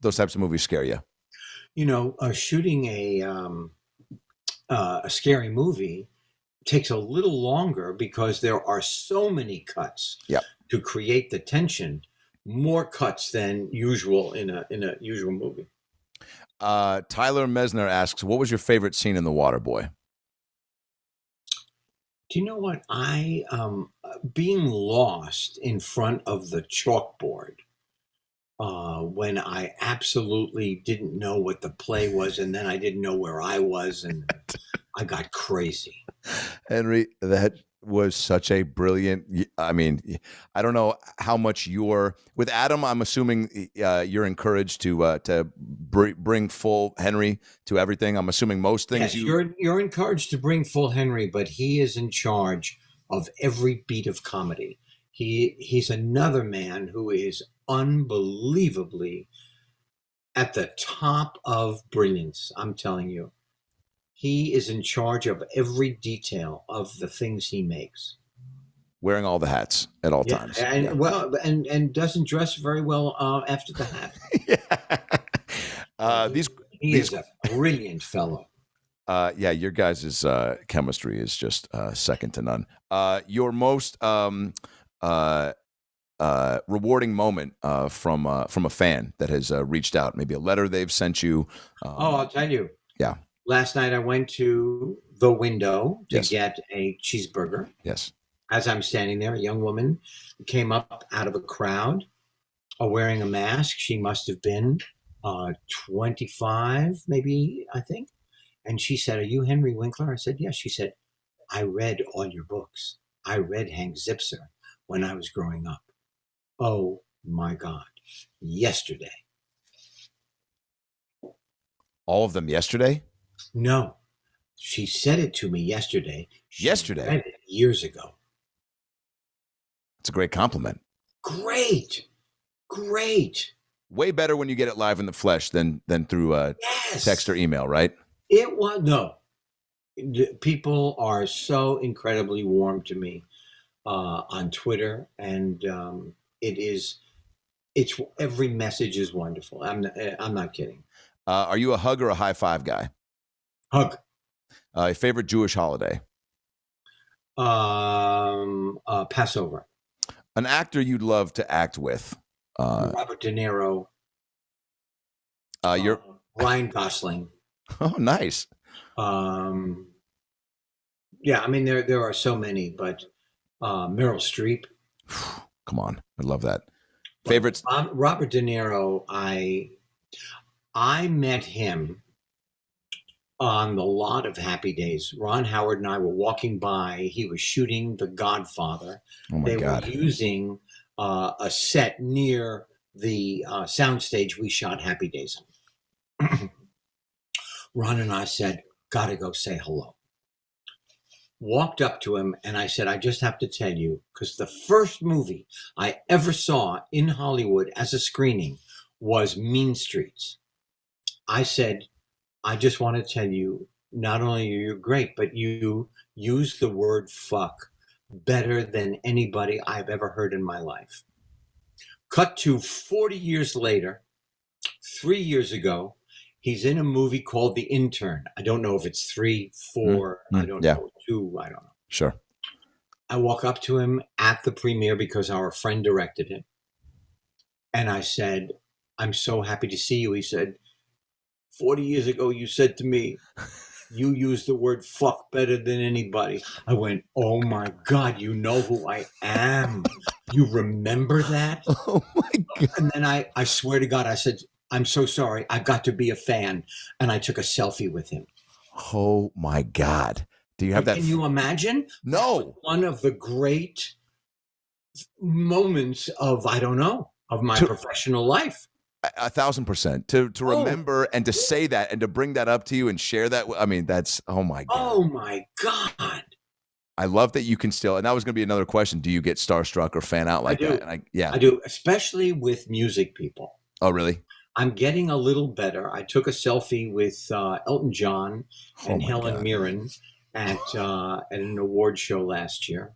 Speaker 3: Those types of movies scare you.
Speaker 4: You know, shooting a scary movie takes a little longer because there are so many cuts to create the tension, more cuts than usual in a usual movie.
Speaker 3: Tyler Mesner asks, "What was your favorite scene in The Waterboy?"
Speaker 4: Do you know what? I being lost in front of the chalkboard when I absolutely didn't know what the play was, and then I didn't know where I was, and I got crazy.
Speaker 3: Henry, that was such a brilliant. I mean, I don't know how much you're with Adam. I'm assuming you're encouraged to bring full Henry to everything. I'm assuming most things.
Speaker 4: Yes, you're encouraged to bring full Henry, but he is in charge of every beat of comedy. He's another man who is unbelievably at the top of brilliance. I'm telling you. He is in charge of every detail of the things he makes.
Speaker 3: Wearing all the hats at all times.
Speaker 4: And well, and doesn't dress very well after the hat. He is a brilliant fellow.
Speaker 3: Your guys' chemistry is just second to none. Your most rewarding moment from a fan that has reached out, maybe a letter they've sent you.
Speaker 4: I'll tell you.
Speaker 3: Yeah.
Speaker 4: Last night I went to the window to
Speaker 3: Yes.
Speaker 4: get a cheeseburger.
Speaker 3: Yes.
Speaker 4: As I'm standing there, a young woman came up out of a crowd wearing a mask. She must have been 25, maybe, I think. And she said, "Are you Henry Winkler?" I said, "Yes." She said, "I read all your books. I read Hank Zipser when I was growing up." Oh, my God. Yesterday.
Speaker 3: All of them yesterday?
Speaker 4: No. She said it to me yesterday. She
Speaker 3: Yesterday?
Speaker 4: read it years ago.
Speaker 3: It's a great compliment.
Speaker 4: Great.
Speaker 3: Way better when you get it live in the flesh than through
Speaker 4: Yes.
Speaker 3: text or email, right?
Speaker 4: It was, no. People are so incredibly warm to me on Twitter, and it's every message is wonderful. I'm not kidding.
Speaker 3: Are you a hug or a high five guy?
Speaker 4: Hug.
Speaker 3: Favorite Jewish holiday?
Speaker 4: Passover.
Speaker 3: An actor you'd love to act with?
Speaker 4: Robert De Niro.
Speaker 3: You're
Speaker 4: Ryan Gosling.
Speaker 3: Oh, nice.
Speaker 4: Yeah, I mean there are so many, but Meryl Streep.
Speaker 3: Come on, I love that. Favorites?
Speaker 4: Robert De Niro. I met him on the lot of Happy Days. Ron Howard and I were walking by. He was shooting The Godfather.
Speaker 3: Oh my God.
Speaker 4: Were using a set near the soundstage we shot Happy Days on. Ron and I said, "Gotta go say hello." Walked up to him and I said, "I just have to tell you, because the first movie I ever saw in Hollywood as a screening was Mean Streets." I said, "I just want to tell you, not only are you great, but you use the word fuck better than anybody I've ever heard in my life." Cut to 40 years later, 3 years ago, he's in a movie called The Intern. I don't know if it's 3, 4, I don't know, 2, I don't know.
Speaker 3: Sure.
Speaker 4: I walk up to him at the premiere because our friend directed it. And I said, "I'm so happy to see you." He said, 40 years ago, you said to me, you use the word fuck better than anybody. I went, "Oh my God, you know who I am. You remember that?"
Speaker 3: Oh my God.
Speaker 4: And then I swear to God, I said, "I'm so sorry. I've got to be a fan." And I took a selfie with him.
Speaker 3: Oh my God. Do you have that?
Speaker 4: Can you imagine?
Speaker 3: No.
Speaker 4: One of the great moments of my professional life.
Speaker 3: 1,000%. To remember and to say that and to bring that up to you and share that. I mean, that's, oh my God.
Speaker 4: Oh my God.
Speaker 3: I love that you can still, and that was going to be another question. Do you get starstruck or fan out like that? And
Speaker 4: I do, especially with music people.
Speaker 3: Oh, really?
Speaker 4: I'm getting a little better. I took a selfie with Elton John and Helen Mirren at an award show last year.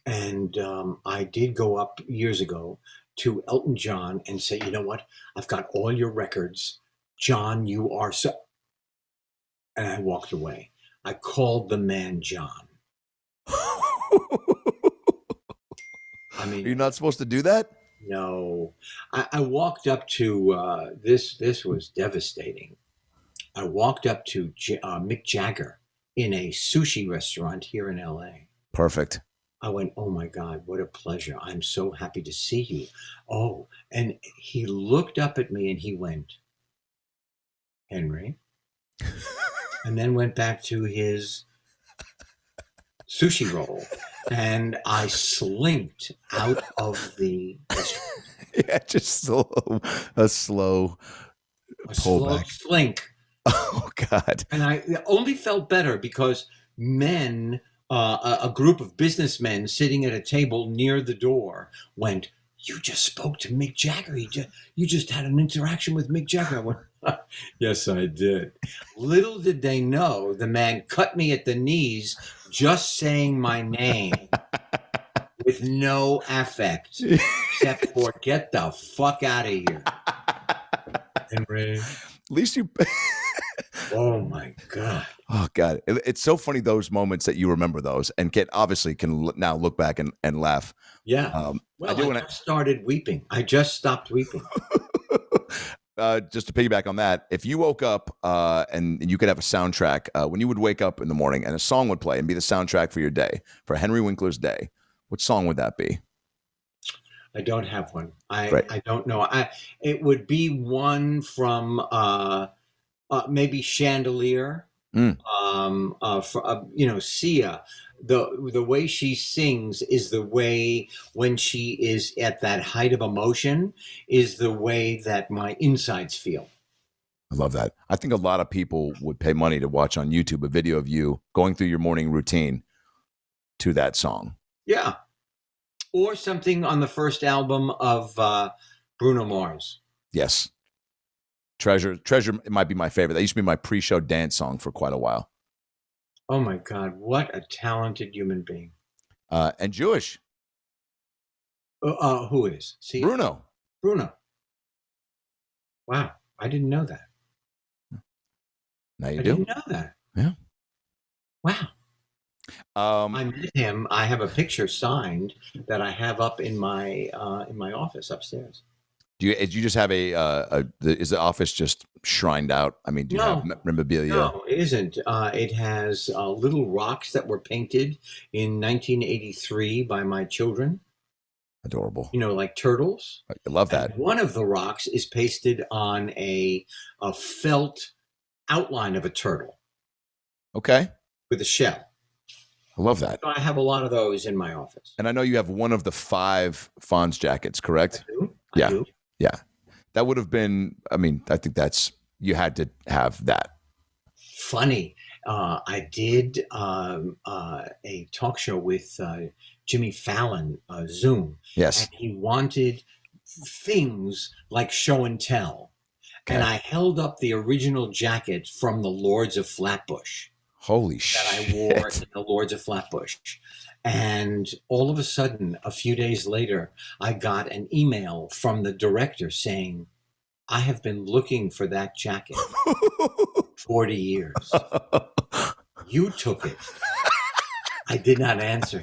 Speaker 4: And I did go up years ago to Elton John and say, "You know what? I've got all your records. John, you are so..." And I walked away. I called the man John. I mean,
Speaker 3: you're not supposed to do that?
Speaker 4: No. I walked up to, this was devastating. I walked up to Mick Jagger in a sushi restaurant here in LA.
Speaker 3: Perfect.
Speaker 4: I went, "Oh my God, what a pleasure. I'm so happy to see you." Oh, and he looked up at me and he went, "Henry," and then went back to his sushi roll. And I slinked out of the restaurant.
Speaker 3: Yeah, just a slow pullback.
Speaker 4: Slink.
Speaker 3: Oh God.
Speaker 4: And I only felt better because men, a group of businessmen sitting at a table near the door went, "You just spoke to Mick Jagger. You just had an interaction with Mick Jagger." I went, Yes, I did. Little did they know the man cut me at the knees just saying my name with no affect, except for get the fuck out of here. Henry.
Speaker 3: At least you.
Speaker 4: Oh my God.
Speaker 3: Oh God, it's so funny those moments that you remember those and can now look back and laugh.
Speaker 4: Yeah. I just started weeping. I just stopped weeping.
Speaker 3: Just to piggyback on that, if you woke up and you could have a soundtrack when you would wake up in the morning and a song would play and be the soundtrack for your day, for Henry Winkler's day, what song would that be?
Speaker 4: I don't have one. I don't know. It would be one from maybe Chandelier. Sia. The way she sings is the way, when she is at that height of emotion, is the way that my insides feel.
Speaker 3: I love that. I think a lot of people would pay money to watch on YouTube a video of you going through your morning routine to that song.
Speaker 4: Yeah. Or something on the first album of Bruno Mars.
Speaker 3: Yes. Treasure might be my favorite. That used to be my pre-show dance song for quite a while.
Speaker 4: Oh my God, what a talented human being.
Speaker 3: And Jewish.
Speaker 4: Who is? See?
Speaker 3: Bruno.
Speaker 4: Wow, I didn't know that.
Speaker 3: Now you
Speaker 4: I
Speaker 3: do.
Speaker 4: didn't know that.
Speaker 3: Yeah.
Speaker 4: Wow. I met him. I have a picture signed that I have up in my office upstairs.
Speaker 3: Do you just have is the office just shrined out? I mean, do you have memorabilia?
Speaker 4: No, it isn't. It has little rocks that were painted in 1983 by my children.
Speaker 3: Adorable.
Speaker 4: Like turtles.
Speaker 3: I love that.
Speaker 4: And one of the rocks is pasted on a felt outline of a turtle.
Speaker 3: Okay.
Speaker 4: With a shell.
Speaker 3: I love that.
Speaker 4: So I have a lot of those in my office.
Speaker 3: And I know you have one of the 5 Fonz jackets, correct?
Speaker 4: I do.
Speaker 3: Yeah. That would have been, I think you had to have that.
Speaker 4: Funny. I did a talk show with Jimmy Fallon, Zoom.
Speaker 3: Yes.
Speaker 4: And he wanted things like show and tell. Okay. And I held up the original jacket from the Lords of Flatbush.
Speaker 3: Holy shit.
Speaker 4: That I wore in the Lords of Flatbush. And all of a sudden, a few days later, I got an email from the director saying, I have been looking for that jacket 40 years. You took it. I did not answer.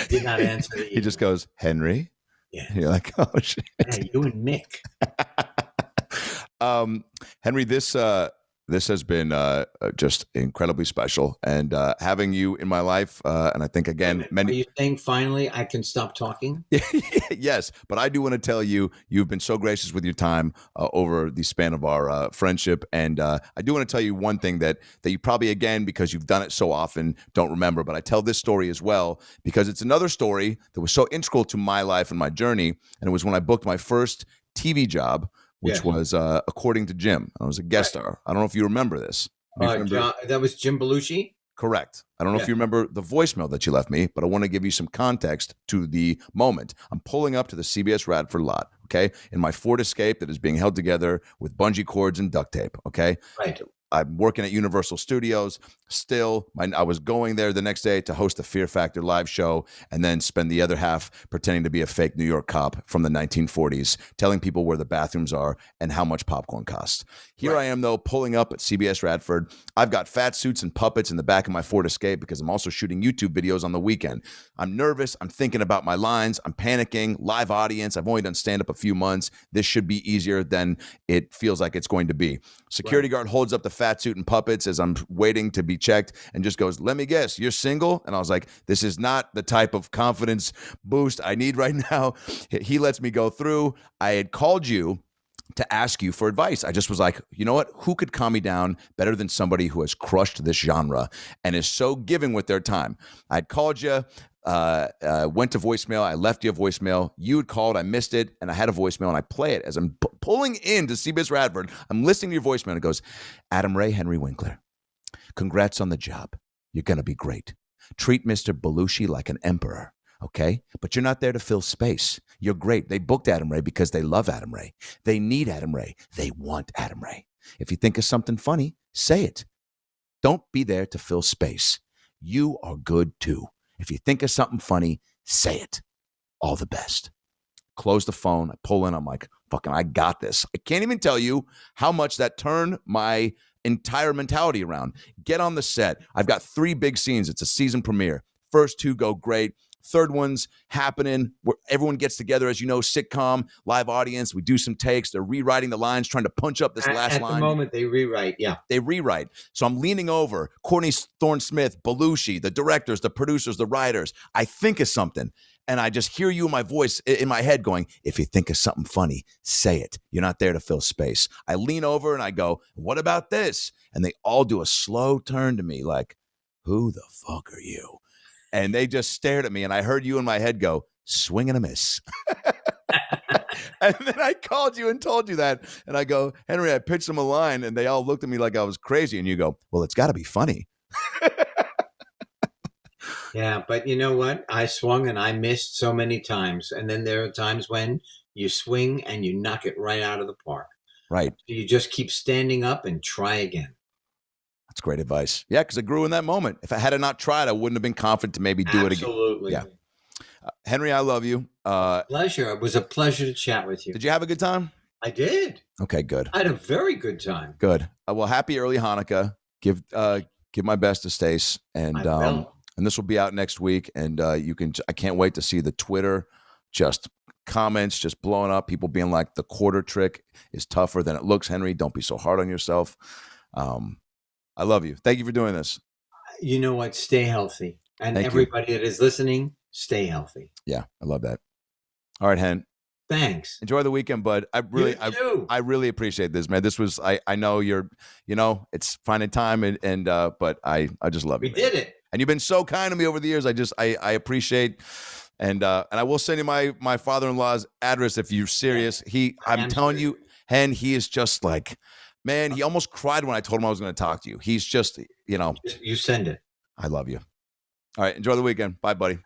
Speaker 3: He just goes, Henry?
Speaker 4: Yeah.
Speaker 3: And you're like, oh, shit.
Speaker 4: Hey, you and Mick.
Speaker 3: Henry, this has been just incredibly special, and having you in my life, and I think again,
Speaker 4: Are you saying finally I can stop talking?
Speaker 3: Yes, but I do want to tell you, you've been so gracious with your time over the span of our friendship, and I do want to tell you one thing that you probably, again, because you've done it so often, don't remember, but I tell this story as well because it's another story that was so integral to my life and my journey, and it was when I booked my first TV job, which was According to Jim. I was a guest star. I don't know if you remember this.
Speaker 4: That was Jim Belushi?
Speaker 3: Correct. I don't know if you remember the voicemail that you left me, but I want to give you some context to the moment. I'm pulling up to the CBS Radford lot, okay, in my Ford Escape that is being held together with bungee cords and duct tape, okay?
Speaker 4: Right.
Speaker 3: I'm working at Universal Studios still. I was going there the next day to host the Fear Factor live show and then spend the other half pretending to be a fake New York cop from the 1940s, telling people where the bathrooms are and how much popcorn costs. Here I am, though, pulling up at CBS Radford. I've got fat suits and puppets in the back of my Ford Escape because I'm also shooting YouTube videos on the weekend. I'm nervous. I'm thinking about my lines. I'm panicking. Live audience. I've only done stand-up a few months. This should be easier than it feels like it's going to be. Security guard holds up the fat suit and puppets as I'm waiting to be checked and just goes, let me guess, you're single? And I was like, this is not the type of confidence boost I need right now. He lets me go through. I had called you to ask you for advice. I just was like, you know what? Who could calm me down better than somebody who has crushed this genre and is so giving with their time? I'd called you. Went to voicemail. I left you a voicemail. You had called. I missed it. And I had a voicemail and I play it as I'm pulling into CBS Radford. I'm listening to your voicemail and it goes, Adam Ray, Henry Winkler. Congrats on the job. You're going to be great. Treat Mr. Belushi like an emperor. Okay. But you're not there to fill space. You're great. They booked Adam Ray because they love Adam Ray. They need Adam Ray. They want Adam Ray. If you think of something funny, say it. Don't be there to fill space. You are good too. If you think of something funny, say it. All the best. Close the phone. I pull in. I'm like, fucking, I got this. I can't even tell you how much that turned my entire mentality around. Get on the set. I've got 3 big scenes. It's a season premiere. First 2 go great. Third one's happening where everyone gets together, as you know, sitcom, live audience. We do some takes. They're rewriting the lines, trying to punch up this last line.
Speaker 4: At the moment, they rewrite, yeah.
Speaker 3: They rewrite. So I'm leaning over, Courtney Thorne-Smith, Belushi, the directors, the producers, the writers. I think of something, and I just hear you in my voice, in my head going, if you think of something funny, say it. You're not there to fill space. I lean over and I go, what about this? And they all do a slow turn to me like, who the fuck are you? And they just stared at me, and I heard you in my head go, swing and a miss. And then I called you and told you that. And I go, Henry, I pitched them a line, and they all looked at me like I was crazy. And you go, well, it's got to be funny.
Speaker 4: Yeah, but you know what? I swung and I missed so many times. And then there are times when you swing and you knock it right out of the park.
Speaker 3: Right.
Speaker 4: You just keep standing up and try again.
Speaker 3: That's great advice. Yeah, because I grew in that moment. If I had not tried, I wouldn't have been confident to maybe do it again.
Speaker 4: Absolutely.
Speaker 3: Yeah. Henry, I love you.
Speaker 4: Pleasure. It was a pleasure to chat with you.
Speaker 3: Did you have a good time?
Speaker 4: I did.
Speaker 3: Okay, good.
Speaker 4: I had a very good time.
Speaker 3: Good. Well, happy early Hanukkah. Give my best to Stace, and this will be out next week. And you can. I can't wait to see the Twitter just comments just blowing up. People being like, the quarter trick is tougher than it looks. Henry, don't be so hard on yourself. I love you. Thank you for doing this.
Speaker 4: You know what? Stay healthy. And
Speaker 3: Thank
Speaker 4: everybody that is listening, stay healthy.
Speaker 3: Yeah, I love that. All right, Hen.
Speaker 4: Thanks.
Speaker 3: Enjoy the weekend, bud. I really appreciate this, man. This was I know you're, it's finding time and but I just love you.
Speaker 4: We did it.
Speaker 3: And you've been so kind to me over the years. I appreciate and I will send you my father-in-law's address if you're serious. I'm telling you, Hen, he is just like, man, he almost cried when I told him I was going to talk to you. He's just,
Speaker 4: You send it.
Speaker 3: I love you. All right. Enjoy the weekend. Bye, buddy.